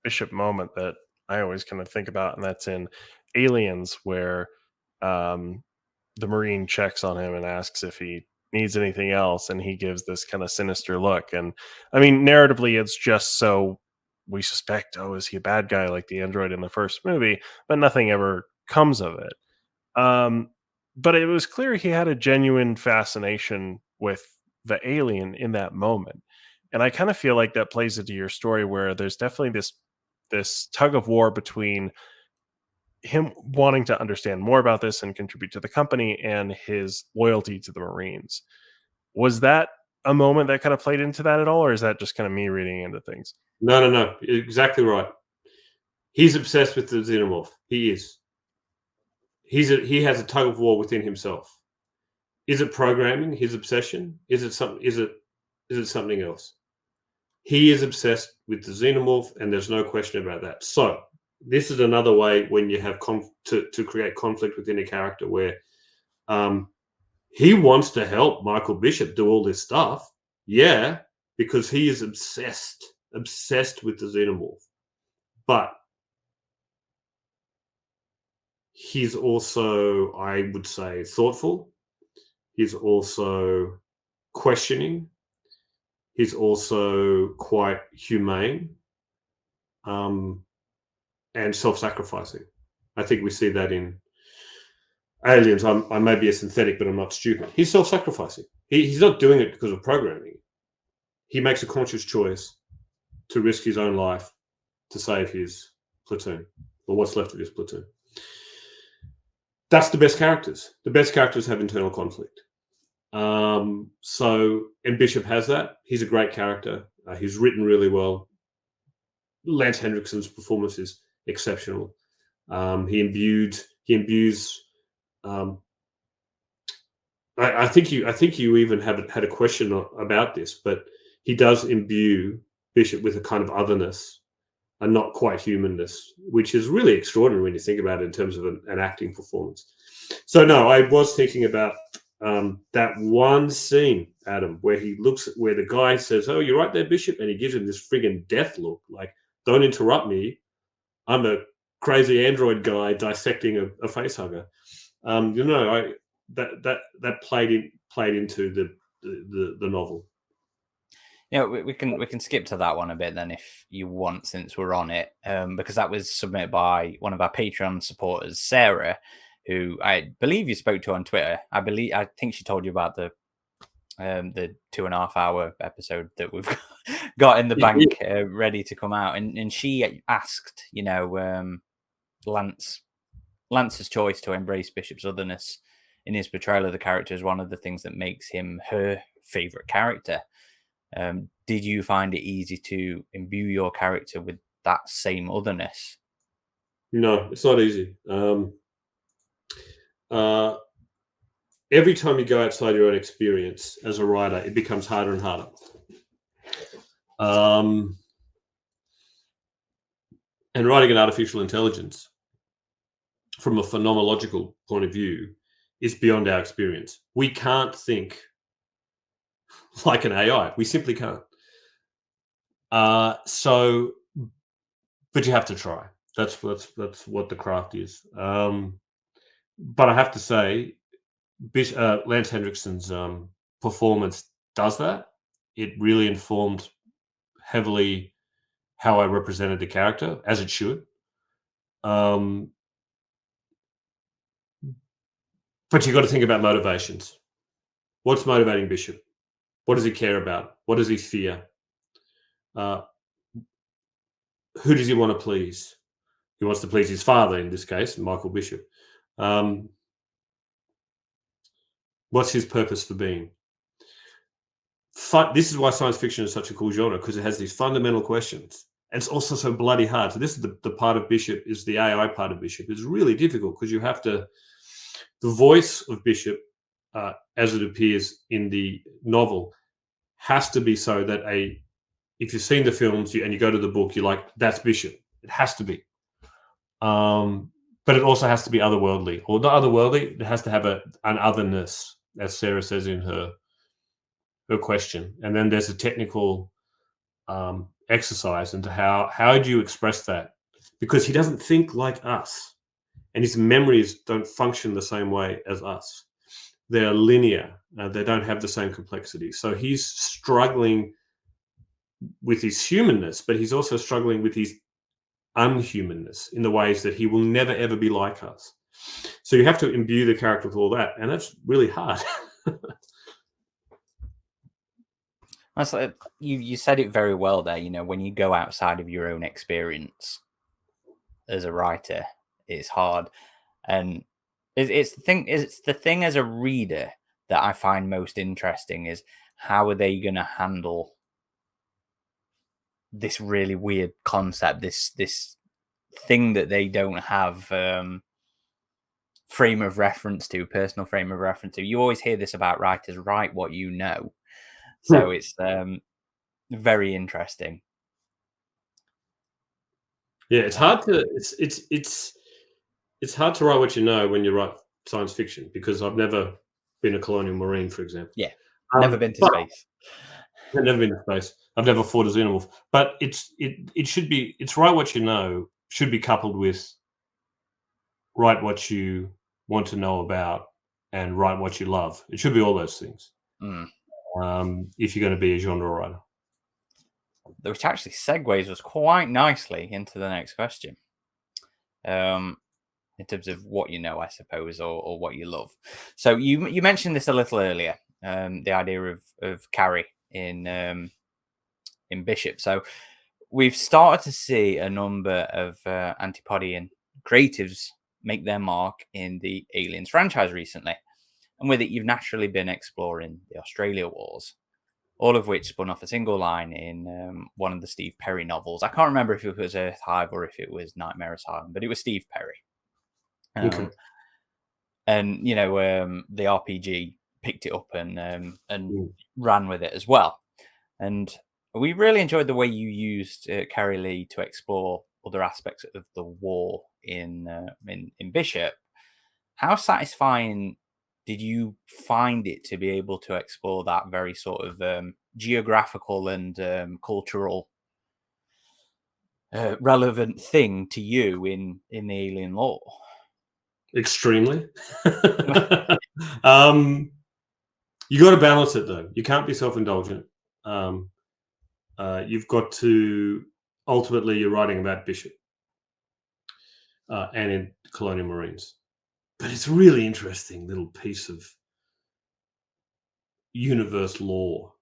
Bishop moment that I always kind of think about, and that's in Aliens, where the Marine checks on him and asks if he needs anything else, and he gives this kind of sinister look. And I mean, narratively, it's just so we suspect, oh, is he a bad guy like the android in the first movie? But nothing ever comes of it. But it was clear he had a genuine fascination with the alien in that moment. And I kind of feel like that plays into your story, where there's definitely this tug of war between him wanting to understand more about this and contribute to the company and his loyalty to the Marines. Was that a moment that kind of played into that at all, or is that just kind of me reading into things? No. Exactly right. He's obsessed with the xenomorph. He is. He has a tug of war within himself. Is it programming, his obsession? Is it something else? He is obsessed with the xenomorph, and there's no question about that. So this is another way when you have to create conflict within a character where he wants to help Michael Bishop do all this stuff. Yeah, because he is obsessed with the xenomorph. But he's also, I would say, thoughtful. He's also questioning. He's also quite humane, and self-sacrificing. I think we see that in Aliens. I may be a synthetic, but I'm not stupid. He's self-sacrificing. He's not doing it because of programming. He makes a conscious choice to risk his own life to save his platoon, or what's left of his platoon. That's the best characters. The best characters have internal conflict. And Bishop has that. He's a great character. He's written really well. Lance Henriksen's performance is exceptional. He imbues. I think you even had a question about this, but he does imbue Bishop with a kind of otherness, a not quite humanness, which is really extraordinary when you think about it in terms of an acting performance. So no, I was thinking about that one scene, Adam, where the guy says, "Oh, you're right there, Bishop," and he gives him this friggin' death look, like, "Don't interrupt me. I'm a crazy android guy dissecting a facehugger." That played into the novel. Yeah, we can skip to that one a bit then if you want, since we're on it, because that was submitted by one of our Patreon supporters, Sarah, who I believe you spoke to on Twitter. I think she told you about the 2.5 hour episode that we've got in the bank, ready to come out, and she asked, Lance's choice to embrace Bishop's otherness in his portrayal of the character is one of the things that makes him her favorite character. Did you find it easy to imbue your character with that same otherness? No, it's not easy. Every time you go outside your own experience as a writer, it becomes harder and harder. And writing an artificial intelligence from a phenomenological point of view is beyond our experience. We can't think like an AI. We simply can't. So, but you have to try. That's what the craft is. But I have to say, Lance Hendrickson's performance does that. It really informed heavily how I represented the character, as it should. Um, but you've got to think about motivations. What's motivating Bishop? What does he care about? What does he fear? Uh, who does he want to please? He wants to please his father, in this case, Michael Bishop. What's his purpose for being? This is why science fiction is such a cool genre, because it has these fundamental questions. And it's also so bloody hard. So this is the part of Bishop, is the AI part of Bishop. It's really difficult because you have to, the voice of Bishop, as it appears in the novel, has to be so that if you've seen the films and you go to the book, you're like, that's Bishop. It has to be. But it also has to be otherworldly, or not otherworldly. It has to have an otherness, as Sarah says in her question. And then there's a technical exercise into how do you express that, because he doesn't think like us, and his memories don't function the same way as us. They're linear. They don't have the same complexity. So he's struggling with his humanness, but he's also struggling with his unhumanness in the ways that he will never ever be like us. So you have to imbue the character with all that, and that's really hard. That's like, you said it very well there. You know, when you go outside of your own experience as a writer, it's hard, and it's the thing as a reader that I find most interesting is how are they going to handle this really weird concept, this thing that they don't have frame of reference to, personal frame of reference to. You always hear this about writers: write what you know. So it's very interesting. Yeah, it's hard to it's hard to write what you know when you write science fiction, because I've never been a colonial marine, for example. Yeah, never been to space. I've never been to space. I've never fought a xenomorph. But it should be, it's write what you know should be coupled with write what you want to know about and write what you love. It should be all those things. If you're going to be a genre writer. Which actually segues us quite nicely into the next question. In terms of what you know, I suppose, or what you love. So you mentioned this a little earlier, the idea of Carrie in Bishop. So we've started to see a number of Antipodian creatives make their mark in the Aliens franchise recently. And with it, you've naturally been exploring the Australia Wars, all of which spun off a single line in one of the Steve Perry novels. I can't remember if it was Earth Hive or if it was Nightmare Asylum, but it was Steve Perry. Okay. And, you know, the RPG picked it up and ran with it as well. And we really enjoyed the way you used Carrie Lee to explore other aspects of the war in Bishop. How satisfying did you find it to be able to explore that very sort of geographical and cultural relevant thing to you in the alien lore? Extremely. You got to balance it, though. You can't be self-indulgent. You've got to, ultimately, you're writing about Bishop and in colonial marines. But it's a really interesting little piece of universe lore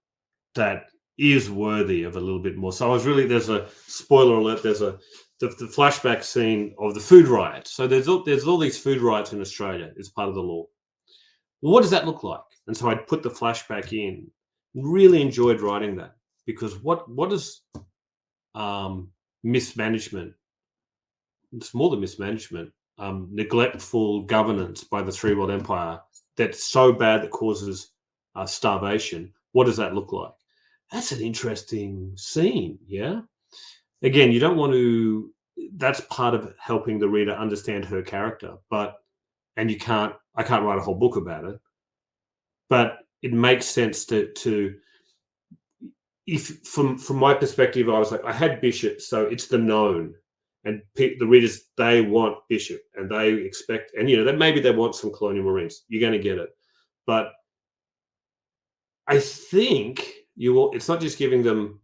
that is worthy of a little bit more. So there's a spoiler alert. There's the flashback scene of the food riot. So there's all these food riots in Australia as part of the lore. Well, what does that look like? And so I put the flashback in. Really enjoyed writing that, because what is mismanagement? It's more than mismanagement. Neglectful governance by the Three World Empire that's so bad that causes starvation. What does that look like? That's an interesting scene. Yeah. Again, you don't want to. That's part of helping the reader understand her character, I can't write a whole book about it, but it makes sense to if from my perspective, I was like, I had Bishop, so it's the known, and the readers, they want Bishop, and they expect, and that maybe they want some Colonial Marines. You're going to get it, but I think it's not just giving them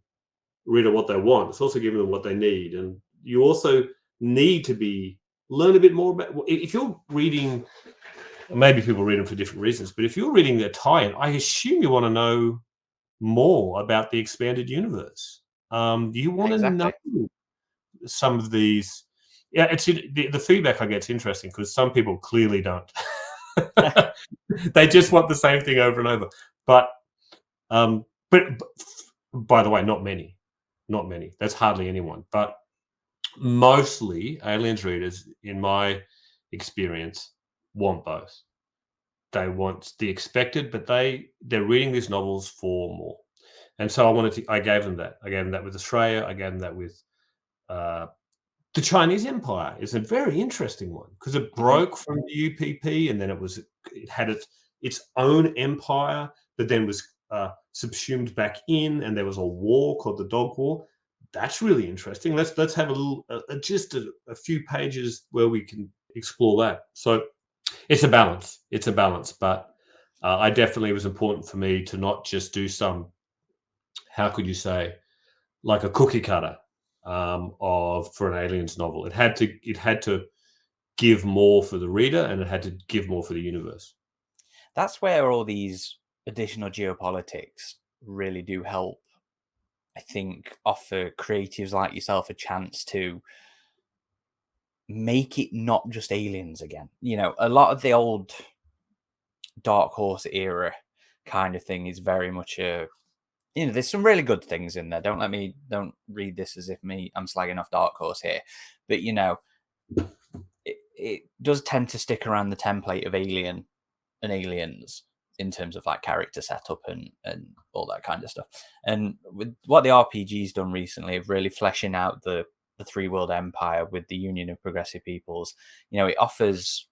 reader what they want; it's also giving them what they need, and you also need to learn a bit more about. If you're reading, maybe people read them for different reasons, but if you're reading their tie-in, I assume you want to know more about the expanded universe. You want to know Exactly. some of these. Yeah, it's the feedback I get is interesting because some people clearly don't. They just want the same thing over and over. But by the way, not many. That's hardly anyone. But mostly Aliens readers, in my experience, want both. They want the expected, but they're reading these novels for more. And so I gave them that. I gave them that with Australia. I gave them that with the Chinese Empire. Is a very interesting one because it broke from the UPP, and then it had its own empire, but then was subsumed back in, and there was a war called the Dog War. That's really interesting. Let's have a little, just a few pages where we can explore that. So it's a balance. It's a balance, but I definitely, it was important for me to not just do some, how could you say, like a cookie cutter for an aliens novel. It had to give more for the reader, and it had to give more for the universe. That's where all these additional geopolitics really do help, I think, offer creatives like yourself a chance to make it not just aliens again. A lot of the old Dark Horse era kind of thing is very much there's some really good things in there. Don't read this as if I'm slagging off Dark Horse here, but it does tend to stick around the template of Alien and Aliens in terms of like character setup and all that kind of stuff. And with what the RPG's done recently of really fleshing out the three world empire with the Union of Progressive Peoples, it offers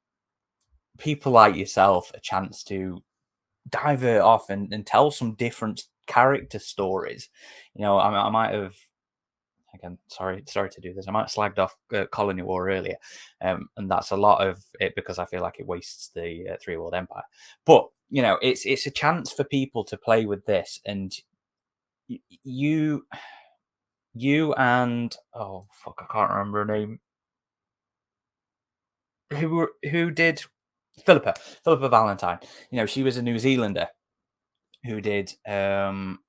people like yourself a chance to divert off and tell some different character stories. I might have, again, sorry to do this, I might have slagged off Colony War earlier, and that's a lot of it because I feel like it wastes the three world empire. But it's a chance for people to play with this, and you and, oh fuck, I can't remember her name, who did Philippa Valentine. She was a New Zealander who did Infernus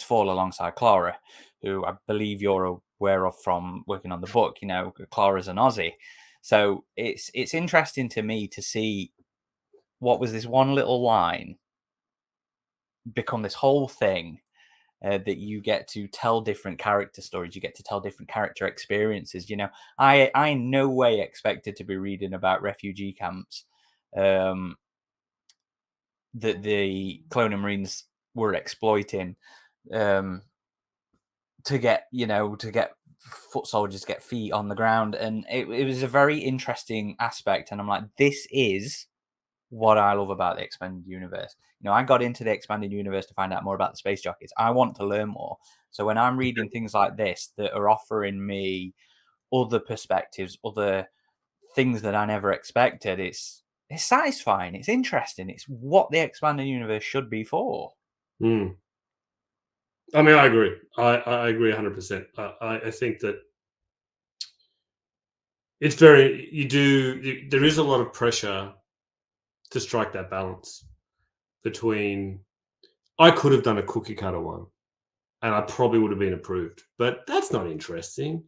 Fall alongside Clara, who I believe you're aware of from working on the book. Clara's an Aussie, so it's interesting to me to see what was this one little line become this whole thing, that you get to tell different character stories, you get to tell different character experiences. I in no way expected to be reading about refugee camps that the Colonial Marines were exploiting, to get foot soldiers get feet on the ground, and it was a very interesting aspect. And I'm like, this is what I love about the expanded universe. I got into the expanded universe to find out more about the space jockeys. I want to learn more. So when I'm reading things like this that are offering me other perspectives, other things that I never expected, it's satisfying. It's interesting. It's what the expanded universe should be for. Mm. I mean, I agree. I agree 100%. I think that it's there is a lot of pressure to strike that balance between, I could have done a cookie cutter one and I probably would have been approved, but that's not interesting.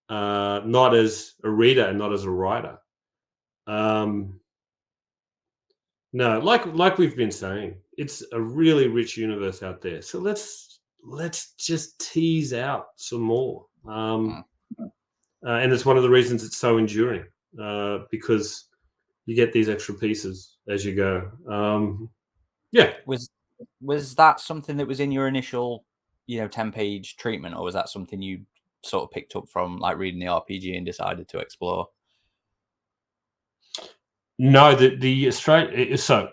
Not as a reader and not as a writer. No, like we've been saying, it's a really rich universe out there. So let's just tease out some more. And it's one of the reasons it's so enduring, because you get these extra pieces as you go. Yeah. Was that something that was in your initial 10-page treatment, or was that something you sort of picked up from like reading the RPG and decided to explore? No, the Australian. So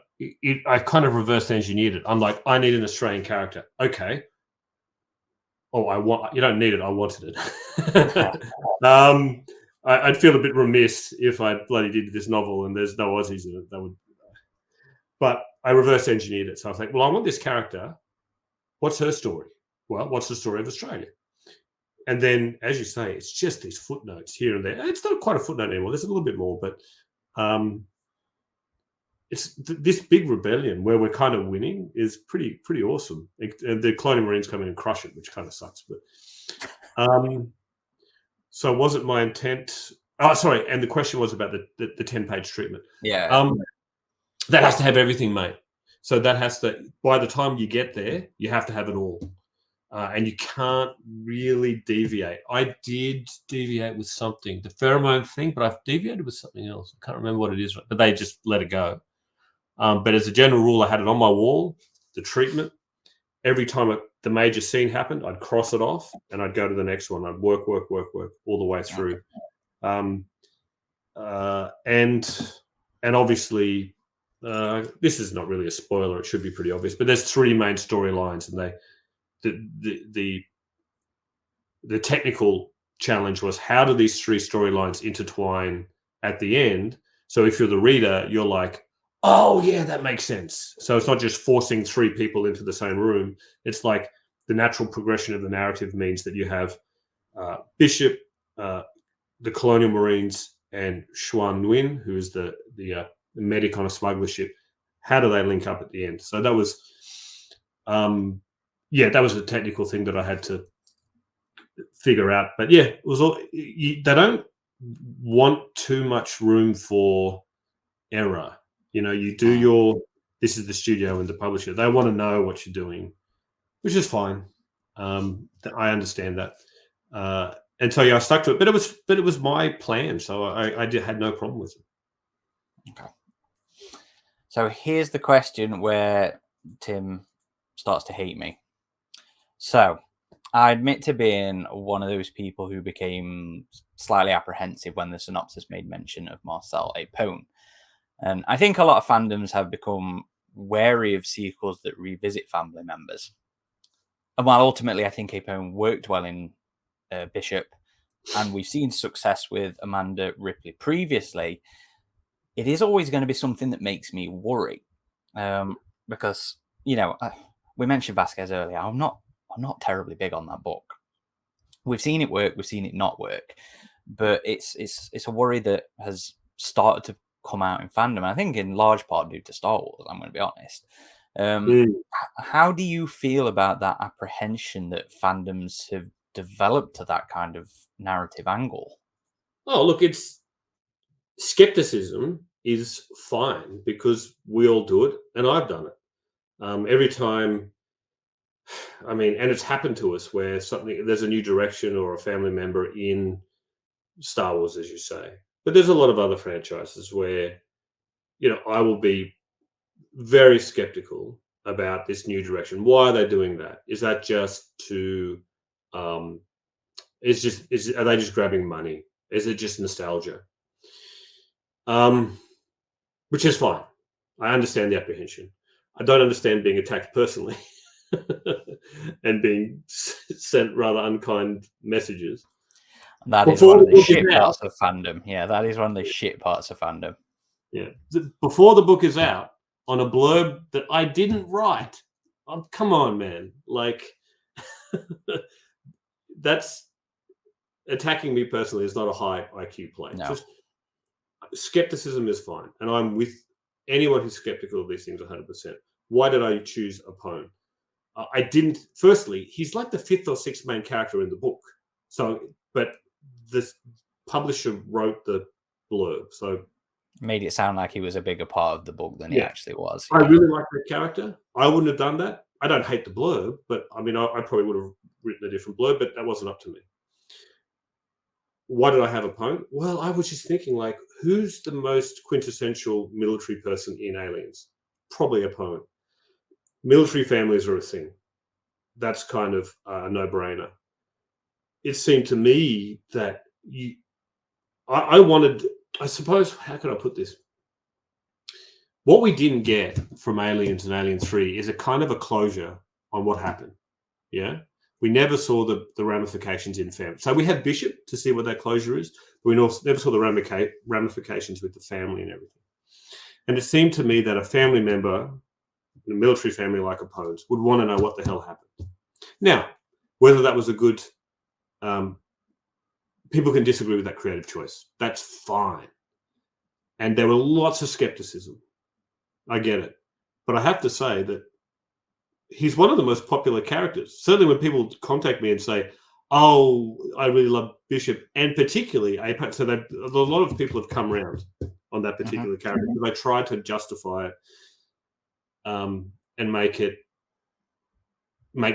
I kind of reverse engineered it. I'm like, I need an Australian character. Okay, You don't need it. I wanted it. I'd feel a bit remiss if I bloody did this novel and there's no Aussies in it. That would. But I reverse engineered it. So I was like, well, I want this character. What's her story? Well, what's the story of Australia? And then, as you say, it's just these footnotes here and there. It's not quite a footnote anymore. There's a little bit more, but it's this big rebellion where we're kind of winning is pretty awesome. And the Colonial Marines come in and crush it, which kind of sucks. But so was it my intent? Oh, sorry. And the question was about the 10-page treatment. Yeah. That has to have everything, mate. So that has to, by the time you get there, you have to have it all. And you can't really deviate. I did deviate with something, the pheromone thing, but I've deviated with something else. I can't remember what it is, but they just let it go. But as a general rule, I had it on my wall, the treatment. Every time the major scene happened, I'd cross it off and I'd go to the next one. I'd work all the way through. And obviously, this is not really a spoiler. It should be pretty obvious, but there's 3 main storylines, and the technical challenge was how do these 3 storylines intertwine at the end? So if you're the reader, you're like, oh yeah, that makes sense. So it's not just forcing 3 people into the same room. It's like the natural progression of the narrative means that you have Bishop, the Colonial Marines, and Xuan Nguyen, who is the medic on a smuggler ship. How do they link up at the end? So that was that was a technical thing that I had to figure out. But yeah, it was all. They don't want too much room for error. You know, you do your. This is the studio and the publisher. They want to know what you're doing, which is fine. I understand that, and so yeah, I stuck to it. But it was my plan, so I had no problem with it. Okay. So here's the question where Tim starts to hate me. So I admit to being one of those people who became slightly apprehensive when the synopsis made mention of Marcel Apone. And I think a lot of fandoms have become wary of sequels that revisit family members. And while ultimately I think Apone worked well in Bishop, and we've seen success with Amanda Ripley previously, it is always going to be something that makes me worry. Because, you know, we mentioned Vasquez earlier. I'm not terribly big on that book. We've seen it work, we've seen it not work, but it's a worry that has started to come out in fandom. I think in large part due to Star Wars. I'm going to be honest. How do you feel about that apprehension that fandoms have developed to that kind of narrative angle? Oh, look, it's skepticism is fine because we all do it, and I've done it. Every time. I mean, and it's happened to us where there's a new direction or a family member in Star Wars, as you say. But there's a lot of other franchises where, you know, I will be very skeptical about this new direction. Why are they doing that? Is that just to, are they just grabbing money? Is it just nostalgia? Which is fine. I understand the apprehension. I don't understand being attacked personally. And being sent rather unkind messages. That is one of the shit parts of fandom. Yeah, that is one of the shit parts of fandom. Yeah. Before the book is out, on a blurb that I didn't write. Oh, come on, man. Like, that's attacking me personally is not a high IQ play. No. Just skepticism is fine. And I'm with anyone who's skeptical of these things 100%. Why did I choose Apone? I didn't. Firstly, he's like the 5th or 6th main character in the book. So, but the publisher wrote the blurb, so made it sound like he was a bigger part of the book than he actually was. I really like that character. I wouldn't have done that. I don't hate the blurb, but I mean, I probably would have written a different blurb, but that wasn't up to me. Why did I have Apone? Well, I was just thinking, like, who's the most quintessential military person in Aliens? Probably Apone. Military families are a thing. That's kind of a no-brainer. It seemed to me that I wanted, I suppose, how could I put this? What we didn't get from Aliens and Alien 3 is a kind of a closure on what happened. Yeah. We never saw the ramifications in family. So we had Bishop to see what that closure is, but we never saw the ramifications with the family and everything. And it seemed to me that a family member, a military family like Opposed, would want to know what the hell happened. Now, whether that was a good, people can disagree with that creative choice. That's fine. And there were lots of skepticism. I get it. But I have to say that he's one of the most popular characters. Certainly when people contact me and say, oh, I really love Bishop, and particularly AvP. So a lot of people have come around on that particular character. They tried to justify it and make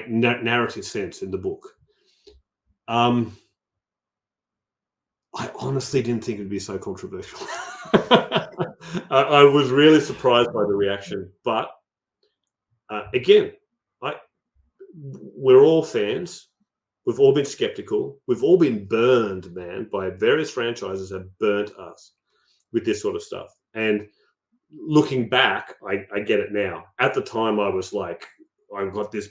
narrative sense in the book. I honestly didn't think it'd be so controversial. I was really surprised by the reaction, but again, we're all fans. We've all been skeptical. We've all been burned, man, by various franchises have burnt us with this sort of stuff. And looking back, I get it now. At the time, I was like, I got this.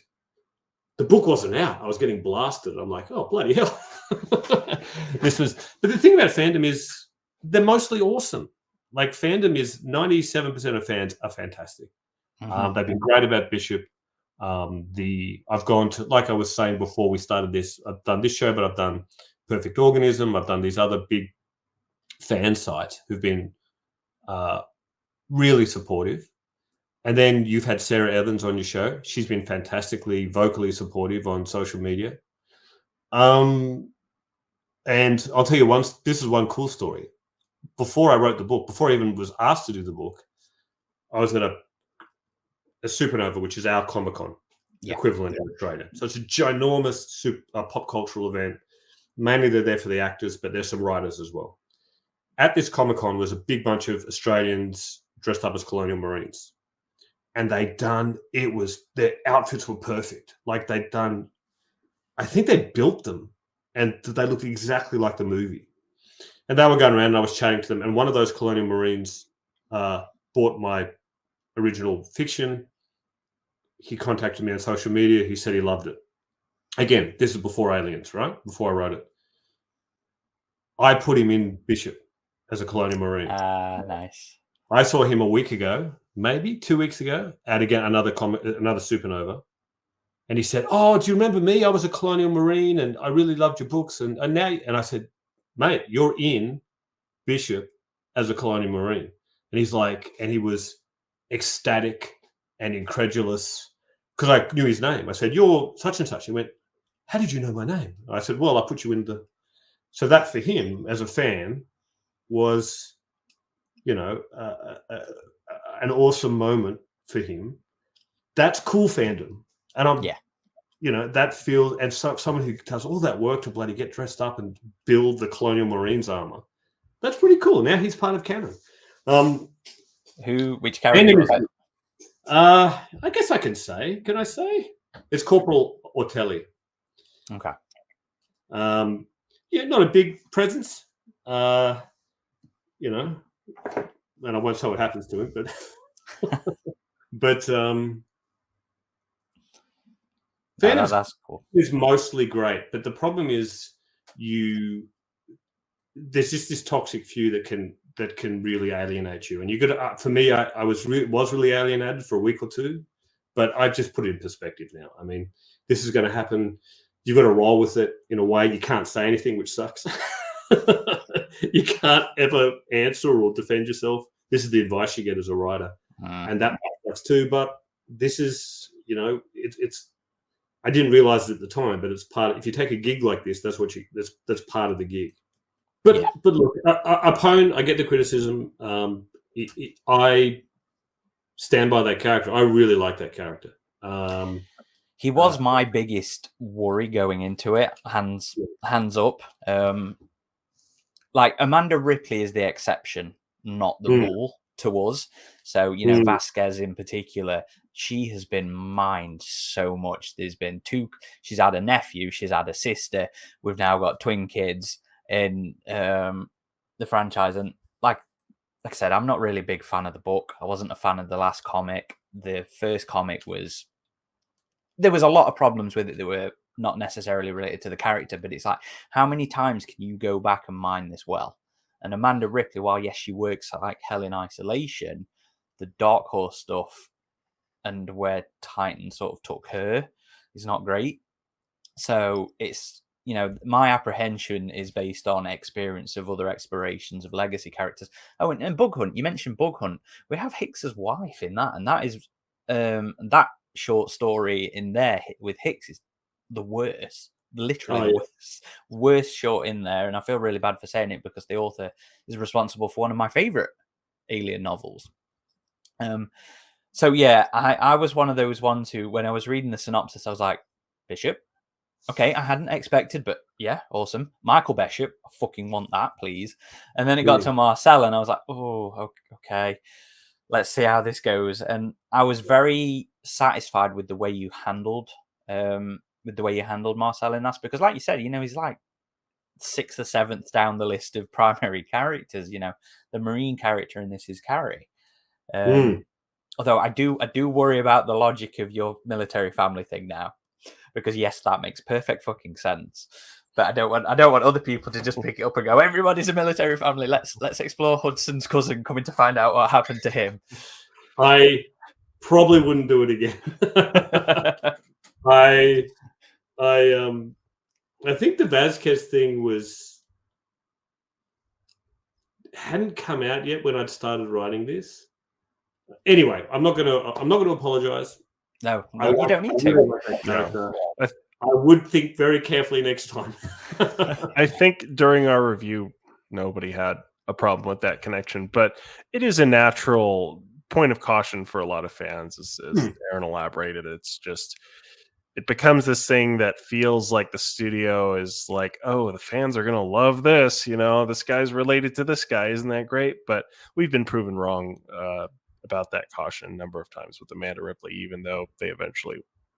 The book wasn't out. I was getting blasted. I'm like, oh, bloody hell. But the thing about fandom is they're mostly awesome. Like fandom is 97% of fans are fantastic. They've been great about Bishop. I've gone to, like I was saying before we started this, I've done this show, but I've done Perfect Organism. I've done these other big fan sites who've been really supportive. And then you've had Sarah Evans on your show. She's been fantastically vocally supportive on social media. And I'll tell you this is one cool story. Before I wrote the book, before I even was asked to do the book, I was at a Supernova, which is our Comic-Con equivalent in Australia. So it's a ginormous pop cultural event. Mainly they're there for the actors, but there's some writers as well. At this Comic-Con was a big bunch of Australians dressed up as Colonial Marines. And their outfits were perfect. Like I think they built them and they looked exactly like the movie. And they were going around and I was chatting to them. And one of those Colonial Marines bought my original fiction. He contacted me on social media. He said he loved it. Again, this is before Aliens, right? Before I wrote it. I put him in Bishop as a Colonial Marine. Nice. I saw him a week ago, maybe 2 weeks ago, at again another Supernova. And he said, oh, do you remember me? I was a Colonial Marine and I really loved your books. And I said, mate, you're in Bishop as a Colonial Marine. And he's like, and he was ecstatic and incredulous because I knew his name. I said, you're such and such. He went, how did you know my name? I said, well, I put you in the. So that for him as a fan was, an awesome moment for him. That's cool fandom. And that feels, and someone who does all that work to bloody get dressed up and build the Colonial Marines armor. That's pretty cool. Now he's part of canon. Which character? I guess I can say. Can I say? It's Corporal Ortelli. Okay. Not a big presence. And I won't say what happens to him, but that's cool. Is mostly great, but the problem is there's just this toxic few that can really alienate you, and you got to. For me, I was really alienated for a week or two, but I just put it in perspective now. I mean, this is going to happen. You've got to roll with it in a way. You can't say anything, which sucks. You can't ever answer or defend yourself. This is the advice you get as a writer, and that sucks too. But this is, it's. I didn't realize it at the time, but it's part. If you take a gig like this, that's part of the gig. But look, I get the criticism. I stand by that character. I really like that character. He was my biggest worry going into it. Hands up. Like Amanda Ripley is the exception, not the rule to us. So, Vasquez in particular, she has been mined so much. There's been she's had a nephew, she's had a sister. We've now got twin kids in the franchise. And like I said, I'm not really a big fan of the book. I wasn't a fan of the last comic. The first comic there was a lot of problems with it that were not necessarily related to the character, but it's like, how many times can you go back and mine this well? And Amanda Ripley, while yes, she works like hell in isolation, the Dark Horse stuff and where Titan sort of took her is not great. So it's, my apprehension is based on experience of other explorations of legacy characters. Oh, and Bug Hunt, you mentioned Bug Hunt. We have Hicks's wife in that, and that is that short story in there with Hicks is the worst, literally the worst short in there. And I feel really bad for saying it because the author is responsible for one of my favorite Alien novels. So yeah, I was one of those ones who, when I was reading the synopsis, I was like, Bishop. Okay, I hadn't expected, but yeah, awesome. Michael Bishop, I fucking want that, please. And then it got to Marcel, and I was like, oh, okay, let's see how this goes. And I was very satisfied with the way you handled, Marcel in that, because, like you said, he's like 6th or 7th down the list of primary characters. The Marine character in this is Carrie. Although I do worry about the logic of your military family thing now. Because yes, that makes perfect fucking sense. But I don't want other people to just pick it up and go, everybody's a military family. Let's explore Hudson's cousin coming to find out what happened to him. I probably wouldn't do it again. I think the Vasquez thing hadn't come out yet when I'd started writing this. Anyway, I'm not gonna apologize. No, you don't need to. I would think very carefully next time. I think during our review, nobody had a problem with that connection, but it is a natural point of caution for a lot of fans, as Aaron elaborated. It's just, it becomes this thing that feels like the studio is like, oh, the fans are going to love this. This guy's related to this guy. Isn't that great? But we've been proven wrong about that caution a number of times with Amanda Ripley, even though they eventually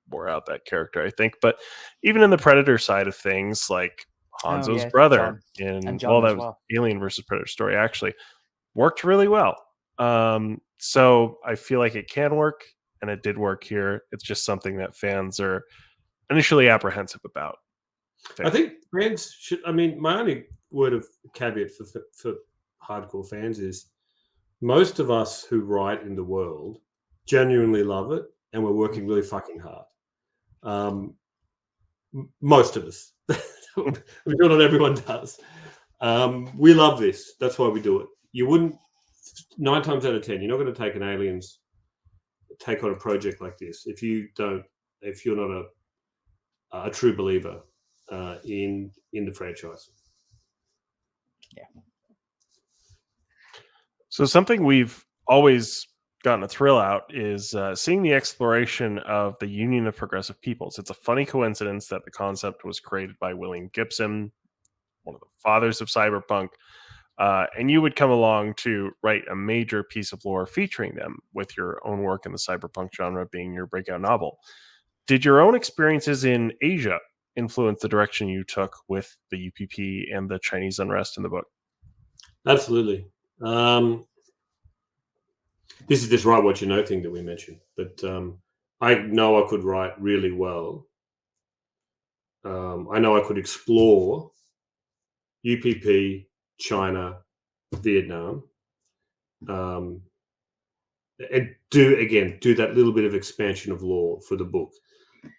wore out that character, I think. But even in the Predator side of things, like Hanzo's brother John that was Alien versus Predator story, actually worked really well. So I feel like it can work, and it did work here. It's just something that fans are initially apprehensive about. I think fans should. I mean, my only word of caveat for hardcore fans is most of us who write in the world genuinely love it, and we're working really fucking hard. Most of us. Not everyone does. We love this. That's why we do it. You wouldn't, 9 times out of 10, you're not going to take an Aliens take on a project like this if you're not a true believer in the franchise. Yeah. So something we've always gotten a thrill out is seeing the exploration of the Union of Progressive Peoples. It's a funny coincidence that the concept was created by William Gibson, one of the fathers of cyberpunk, and you would come along to write a major piece of lore featuring them, with your own work in the cyberpunk genre being your breakout novel. Did your own experiences in Asia influence the direction you took with the UPP and the Chinese unrest in the book? Absolutely. This is this write what you know thing that we mentioned, but I know I could write really well. I know I could explore UPP, China, Vietnam, and do that little bit of expansion of lore for the book.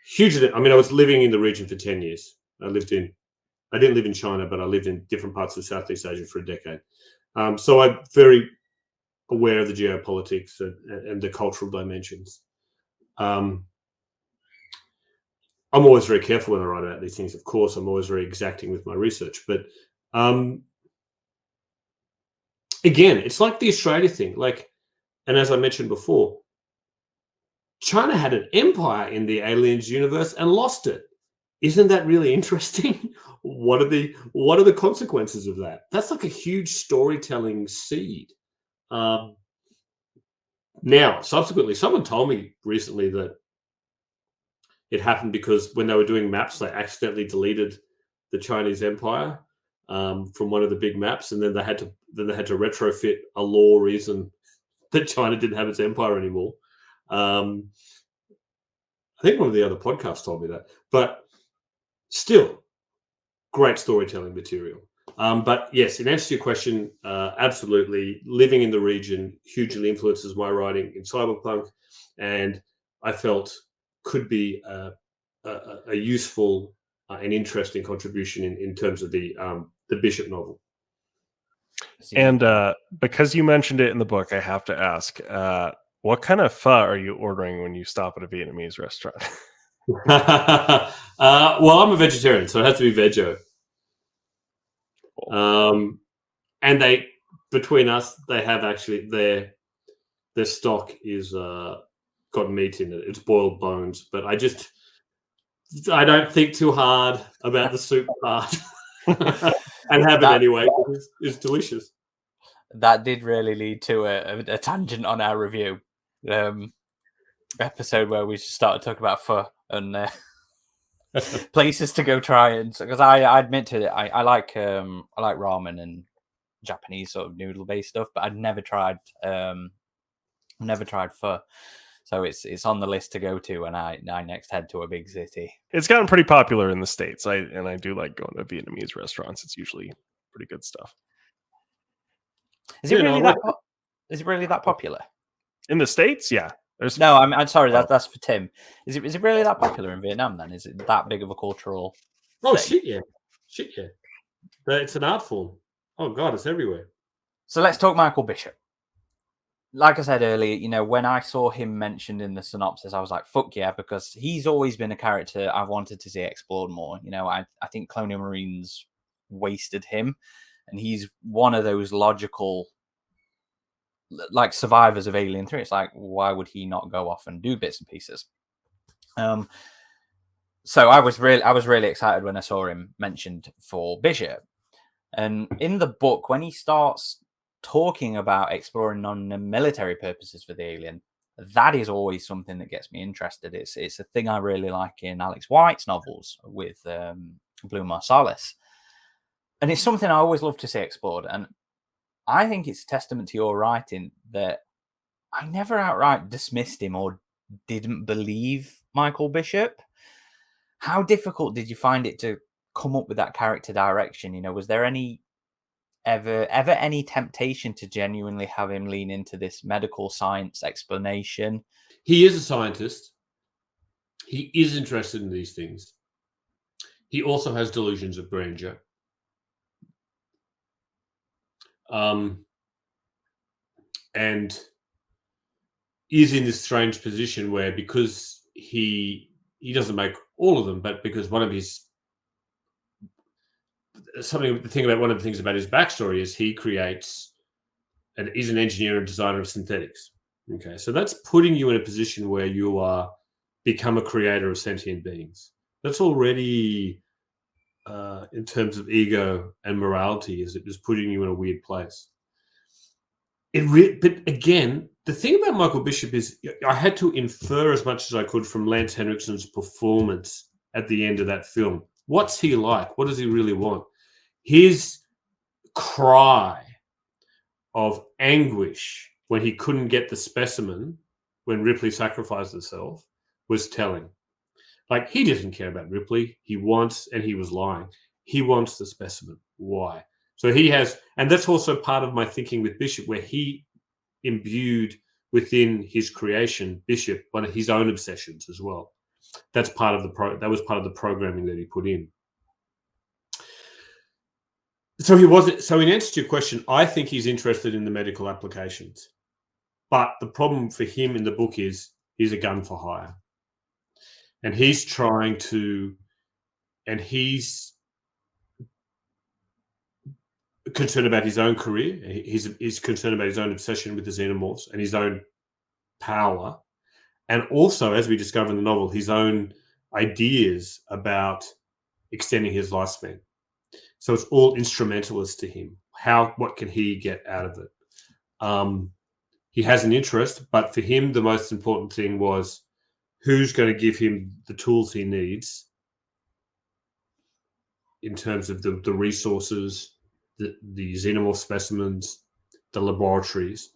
Hugely. I mean, I was living in the region for 10 years. I didn't live in China, but I lived in different parts of Southeast Asia for a decade. So I'm very aware of the geopolitics and the cultural dimensions. I'm always very careful when I write about these things. Of course, I'm always very exacting with my research. But again, it's like the Australia thing. And as I mentioned before, China had an empire in the Aliens universe and lost it. Isn't that really interesting? What are the consequences of that? That's like a huge storytelling seed. Now, subsequently, someone told me recently that it happened because when they were doing maps, they accidentally deleted the Chinese Empire from one of the big maps, and then they had to retrofit a lore reason that China didn't have its empire anymore. I think one of the other podcasts told me that, but Still, great storytelling material. But yes, in answer to your question, absolutely, living in the region hugely influences my writing in cyberpunk, and I felt could be a useful and interesting contribution in terms of the Bishop novel. And because you mentioned it in the book, I have to ask, what kind of pho are you ordering when you stop at a Vietnamese restaurant? Well, I'm a vegetarian, so it has to be veggie. And they, between us, they have actually their stock is got meat in it. It's boiled bones, but I don't think too hard about the soup part, and have it anyway because it's delicious. That did really lead to a tangent on our review episode where we just started talking about pho and places to go try it. Because I admit to it, I like ramen and Japanese sort of noodle based stuff, but I'd never tried pho. So it's on the list to go to when I next head to a big city. It's gotten pretty popular in the States. I do like going to Vietnamese restaurants. It's usually pretty good stuff. Is it really that popular? In the States? Yeah. No, I'm sorry, that's for Tim. Is it really that popular in Vietnam then? Is it that big of a cultural Shit yeah. But it's an art form. Oh god, it's everywhere. So let's talk Michael Bishop. Like I said earlier, when I saw him mentioned in the synopsis, I was like, fuck yeah, because he's always been a character I've wanted to see explored more. I think Colonial Marines wasted him, and he's one of those logical, like, survivors of Alien 3. It's like, why would he not go off and do bits and pieces? So I was really excited when I saw him mentioned for Bishop. And in the book, when he starts talking about exploring non-military purposes for the alien, that is always something that gets me interested. It's a thing I really like in Alex White's novels with Blue Marsalis. And it's something I always love to see explored. And I think it's a testament to your writing that I never outright dismissed him or didn't believe Michael Bishop. How difficult did you find it to come up with that character direction? Was there ever any temptation to genuinely have him lean into this medical science explanation? He is a scientist. He is interested in these things. He also has delusions of grandeur. And is in this strange position where, because he doesn't make all of them, but because one of the things about his backstory is he creates and is an engineer and designer of synthetics. Okay, so that's putting you in a position where you are become a creator of sentient beings. That's already, in terms of ego and morality, is putting you in a weird place. But again, the thing about Michael Bishop is I had to infer as much as I could from Lance Henriksen's performance at the end of that film. What's he like? What does he really want? His cry of anguish when he couldn't get the specimen when Ripley sacrificed herself was telling. Like, he doesn't care about Ripley. He wants, and he was lying, he wants the specimen. Why? So he has, and that's also part of my thinking with Bishop, where he imbued within his creation, Bishop, one of his own obsessions as well. That's part of that was part of the programming that he put in. So he wasn't. So in answer to your question, I think he's interested in the medical applications, but the problem for him in the book is he's a gun for hire, and he's trying to, and he's concerned about his own career. He's concerned about his own obsession with the xenomorphs and his own power, and also, as we discover in the novel, his own ideas about extending his lifespan. So it's all instrumentalist to him. What can he get out of it? He has an interest, but for him, the most important thing was who's going to give him the tools he needs in terms of the resources, the xenomorph specimens, the laboratories,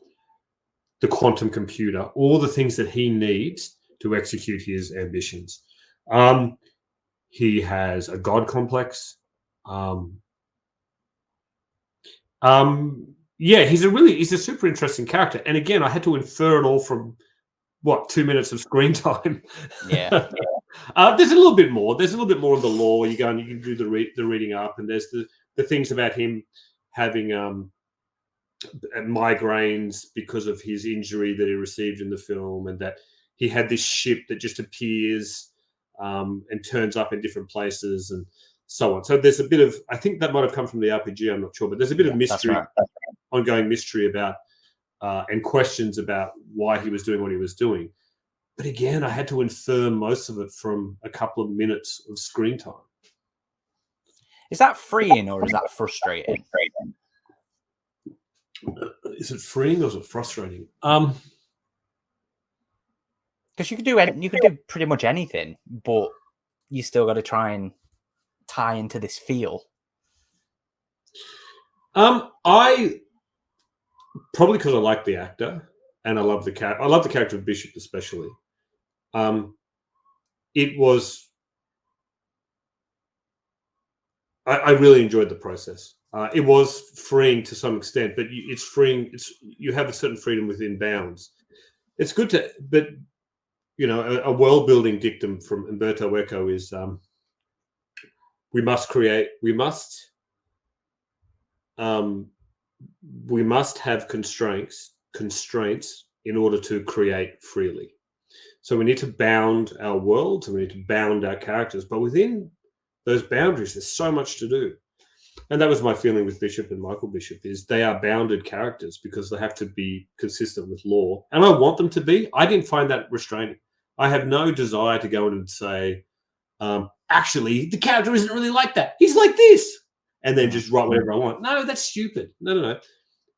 the quantum computer, all the things that he needs to execute his ambitions. He has a god complex. Yeah, he's a super interesting character. And again, I had to infer it all from 2 minutes of screen time. Yeah. There's a little bit more. There's a little bit more of the lore. You go and you can do the reading up, and there's the things about him having migraines because of his injury that he received in the film, and that he had this ship that just appears and turns up in different places and so on. So there's a bit of, I think that might have come from the RPG, I'm not sure, but there's a bit of mystery, ongoing mystery about and questions about why he was doing what he was doing. But again, I had to infer most of it from a couple of minutes of screen time. Is that freeing or is that frustrating? Is it freeing or is it frustrating? Because you could do pretty much anything, but you still got to try and tie into this feel. I probably because I like the actor and I love the character. I love the character of Bishop especially. It was. I really enjoyed the process. It was freeing to some extent, but it's freeing. You have a certain freedom within bounds. It's good to, but a world-building dictum from Umberto Eco is we must have constraints in order to create freely. So we need to bound our worlds and we need to bound our characters, but within those boundaries, there's so much to do. And that was my feeling with Bishop and Michael Bishop, is they are bounded characters because they have to be consistent with lore. And I want them to be. I didn't find that restraining. I have no desire to go in and say, actually, the character isn't really like that. He's like this. And then just write whatever I want. No, that's stupid. No.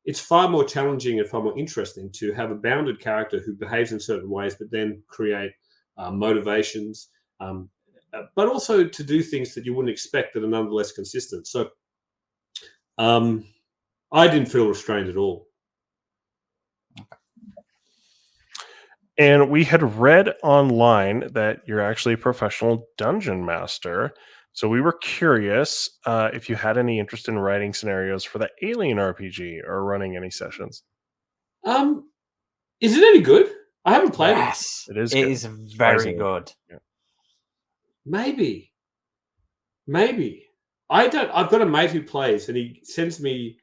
It's far more challenging and far more interesting to have a bounded character who behaves in certain ways, but then create motivations, but also to do things that you wouldn't expect that are nonetheless consistent. So I didn't feel restrained at all. And we had read online that you're actually a professional dungeon master. So we were curious if you had any interest in writing scenarios for the Alien RPG or running any sessions. Is it any good? I haven't played it. It is. It is very good. Yeah. Maybe. I've got a mate who plays, and he sends me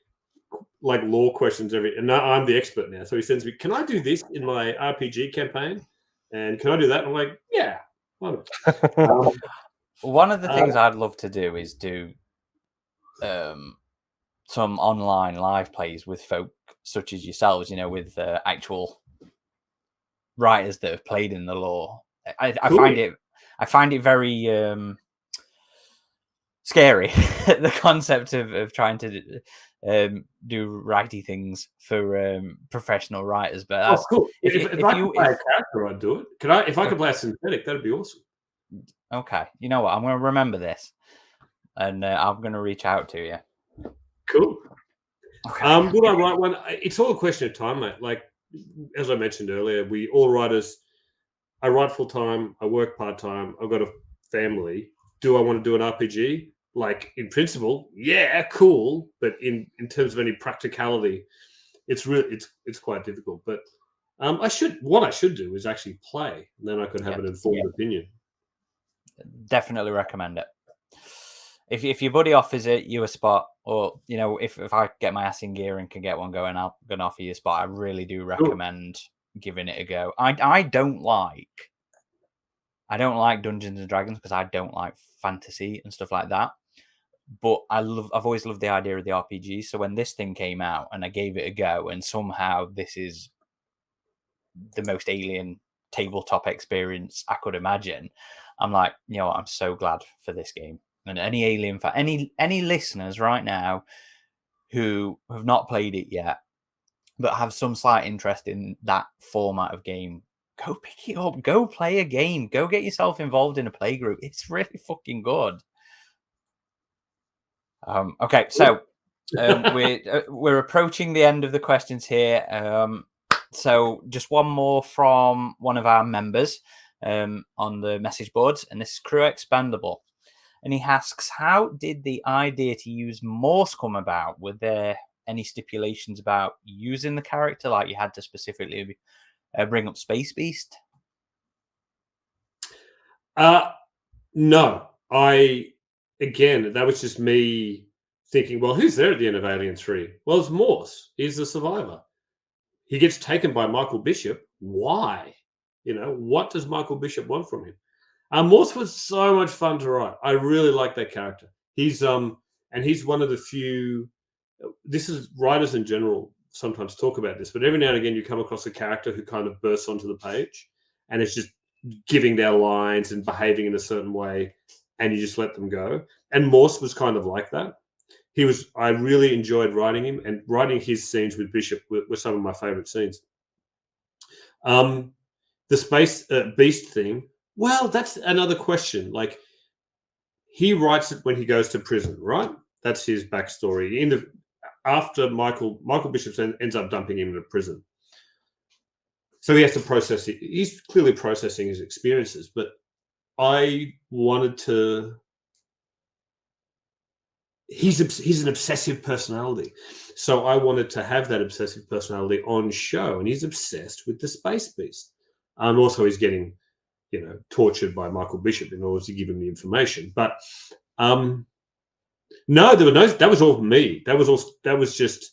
like lore questions and I'm the expert now. So he sends me, can I do this in my RPG campaign? And can I do that? And I'm like, yeah, why not? One of the things I'd love to do is do some online live plays with folk such as yourselves, with actual writers that have played in the lore. I find it very scary, the concept of trying to do righty things for professional writers. But that's cool. If I could play a character, I'd do it. If I could play a synthetic, that'd be awesome. Okay, you know what? I'm going to remember this, and I'm going to reach out to you. Cool. Okay. Would I write one? It's all a question of time, mate. Like as I mentioned earlier, we all writers. I write full time. I work part time. I've got a family. Do I want to do an RPG? Like in principle, yeah, cool. But in terms of any practicality, it's quite difficult. But what I should do is actually play, and then I could have an informed opinion. Definitely recommend it. If your buddy offers you a spot, or if I get my ass in gear and can get one going, I'm gonna offer you a spot. I really do recommend giving it a go. I don't like Dungeons and Dragons because I don't like fantasy and stuff like that. But I've always loved the idea of the RPG. So when this thing came out and I gave it a go, and somehow this is the most alien tabletop experience I could imagine, I'm like, I'm so glad for this game. And any alien any listeners right now who have not played it yet, but have some slight interest in that format of game, go pick it up. Go play a game. Go get yourself involved in a play group. It's really fucking good. Okay, so we're approaching the end of the questions here. So just one more from one of our members on the message boards, and this is Crew Expendable. And he asks, how did the idea to use Morse come about? Were there any stipulations about using the character, like you had to specifically bring up Space Beast? No, again, that was just me thinking, well, who's there at the end of Alien 3? Well, it's Morse. He's the survivor. He gets taken by Michael Bishop. Why? What does Michael Bishop want from him? Morse was so much fun to write. I really like that character. He's and he's one of the few. This is writers in general sometimes talk about this, but every now and again you come across a character who kind of bursts onto the page, and it's just giving their lines and behaving in a certain way, and you just let them go. And Morse was kind of like that. I really enjoyed writing him, and writing his scenes with Bishop were some of my favorite scenes. The Space Beast thing, well, that's another question. Like, he writes it when he goes to prison, right? That's his backstory. After Michael Bishop ends up dumping him into prison. So he has to process it. He's clearly processing his experiences, but I wanted to. He's an obsessive personality, so I wanted to have that obsessive personality on show, and he's obsessed with the Space Beast. Also, he's getting, tortured by Michael Bishop in order to give him the information. But no, there were no. That was all me. That was just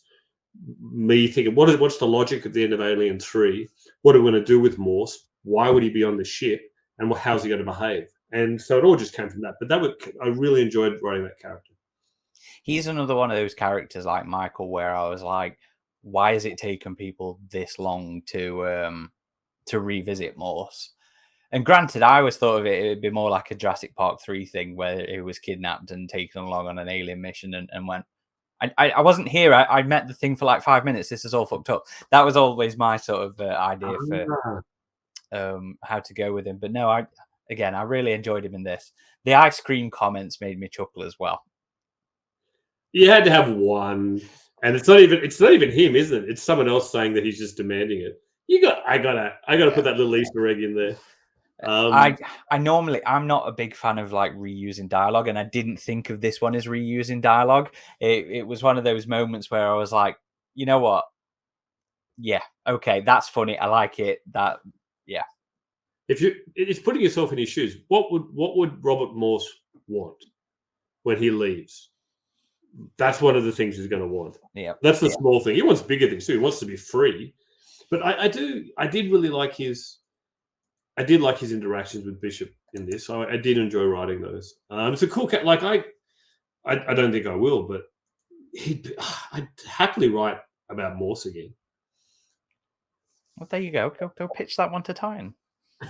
me thinking, what's the logic at the end of Alien 3? What are we going to do with Morse? Why would he be on the ship? And how's he going to behave? And so it all just came from that. But I really enjoyed writing that character. He's another one of those characters like Michael where I was like, why has it taken people this long to revisit Morse? And granted, I always thought of it'd be more like a Jurassic Park 3 thing where he was kidnapped and taken along on an alien mission and went, I wasn't here. I met the thing for like 5 minutes. This is all fucked up. That was always my sort of idea for how to go with him. But no, I really enjoyed him in this. The ice cream comments made me chuckle as well. You had to have one, and it's not even him, isn't it? It's someone else saying that he's just demanding it. I gotta put that little Easter egg in there. I'm not a big fan of like reusing dialogue, and I didn't think of this one as reusing dialogue. It was one of those moments where I was like, you know what? Yeah, okay, that's funny. I like it. Yeah. It's putting yourself in his shoes. What would Robert Morse want when he leaves? That's one of the things he's going to want. Yeah, that's the small thing. He wants bigger things too. He wants to be free. But I did really like his. I did like his interactions with Bishop in this. So I did enjoy writing those. It's a cool cat. Like I don't think I will, but I'd happily write about Morse again. Well, there you go. Go pitch that one to Tyne.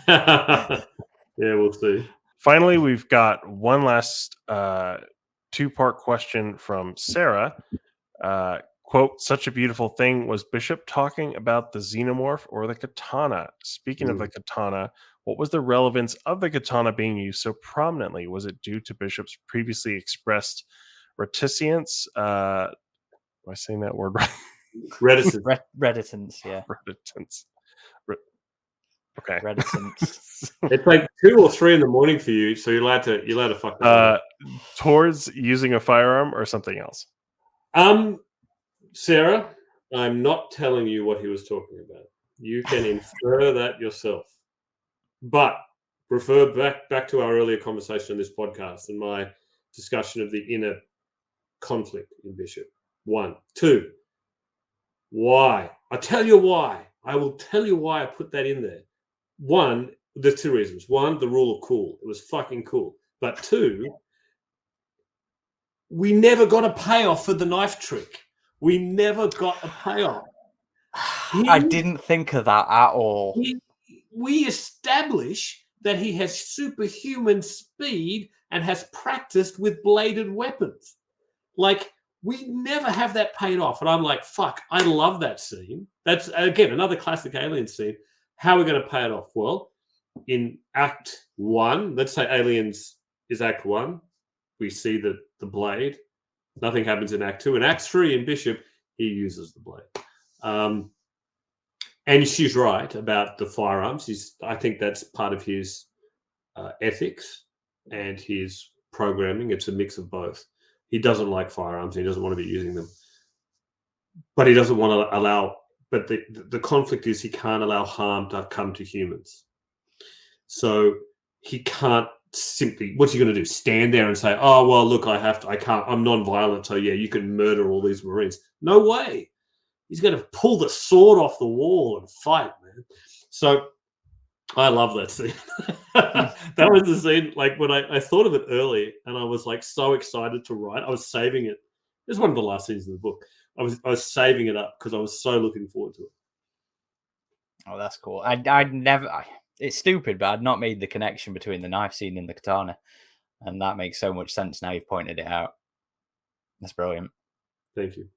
Yeah, we'll see. Finally, we've got one last two-part question from Sarah. Quote, such a beautiful thing. Was Bishop talking about the xenomorph or the katana? Speaking of the katana, what was the relevance of the katana being used so prominently? Was it due to Bishop's previously expressed reticence? Am I saying that word right? Reticence. Reticence, yeah. Reticence. Okay. Reticence. It's like 2 or 3 in the morning for you, so you're allowed to fuck that up. Towards using a firearm or something else? Sarah, I'm not telling you what he was talking about. You can infer that yourself. But refer back to our earlier conversation on this podcast and my discussion of the inner conflict in Bishop. 1. 2. Why? I'll tell you why. I will tell you why I put that in there. 1, there's 2 reasons. 1, the rule of cool. It was fucking cool. But 2, we never got a payoff for the knife trick. We never got a payoff. I didn't think of that at all. We establish that he has superhuman speed and has practiced with bladed weapons. Like, we never have that paid off. And I'm like, fuck, I love that scene. That's, again, another classic Alien scene. How are we going to pay it off? Well, in Act 1, let's say Aliens is Act 1. We see the blade. Nothing happens in Act 2. In Act 3, in Bishop, he uses the blade. And she's right about the firearms. I think that's part of his ethics and his programming. It's a mix of both. He doesn't like firearms. He doesn't want to be using them, but he doesn't want to allow. But the conflict is he can't allow harm to come to humans. So he can't simply. What's he going to do? Stand there and say, "Oh well, look, I can't. I'm non-violent, so yeah, you can murder all these Marines." No way. He's going to pull the sword off the wall and fight, man. So I love that scene. That was the scene, like when I thought of it early, and I was like so excited to write. I was saving it. It was one of the last scenes in the book. I was saving it up because I was so looking forward to it. Oh, that's cool. I'd never. It's stupid, but I'd not made the connection between the knife scene and the katana, and that makes so much sense now you've pointed it out. That's brilliant. Thank you.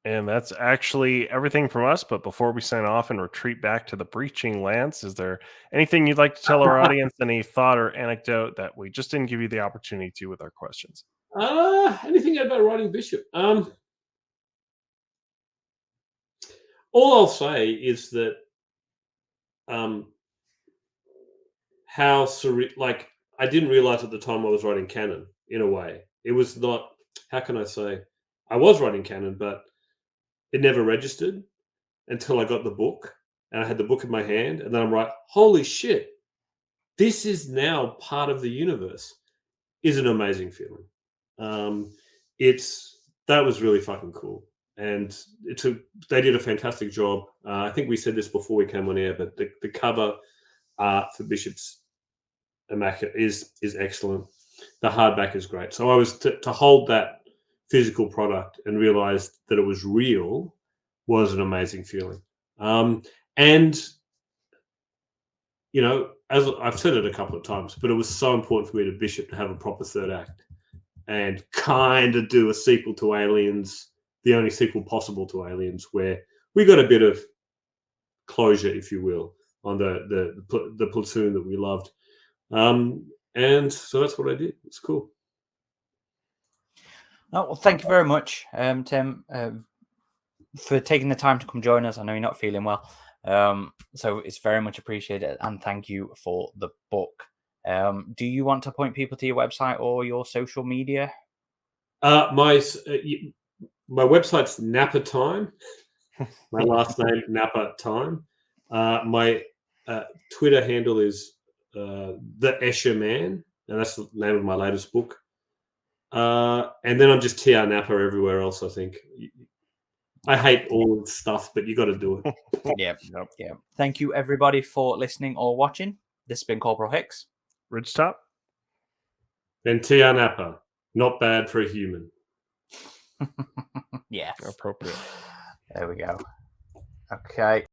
And that's actually everything from us. But before we sign off and retreat back to the breaching lance, is there anything you'd like to tell our audience? Any thought or anecdote that we just didn't give you the opportunity to with our questions? Anything about writing Bishop? All I'll say is that how like I didn't realize at the time I was writing canon. In a way, it was not. How can I say? I was writing canon, but it never registered until I got the book and I had the book in my hand, and then I'm like, holy shit, this is now part of the universe. Is an amazing feeling. That was really fucking cool, and they did a fantastic job. I think we said this before we came on air, but the cover art for Bishop's Immaculate is excellent. The hardback is great. So I was to hold that physical product and realize that it was real was an amazing feeling. And you know, as I've said it a couple of times, but it was so important for me to Bishop to have a proper third act and kind of do a sequel to Aliens, the only sequel possible to Aliens, where we got a bit of closure, if you will, on the platoon that we loved. And so that's what I did. It's cool. Oh, well, thank you very much, Tim, for taking the time to come join us. I know you're not feeling well, so it's very much appreciated. And thank you for the book. Do you want to point people to your website or your social media? My website's Napper Time. My last name Napper Time. My Twitter handle is the Escher Man, and that's the name of my latest book. And then I'm just T.R Napper everywhere else. I think I hate all the stuff, but you got to do it. Yeah. Thank you everybody for listening or watching. This has been Corporal Hicks RidgeTop. And T.R Napper, not bad for a human. Yes, Appropriate. There we go. Okay.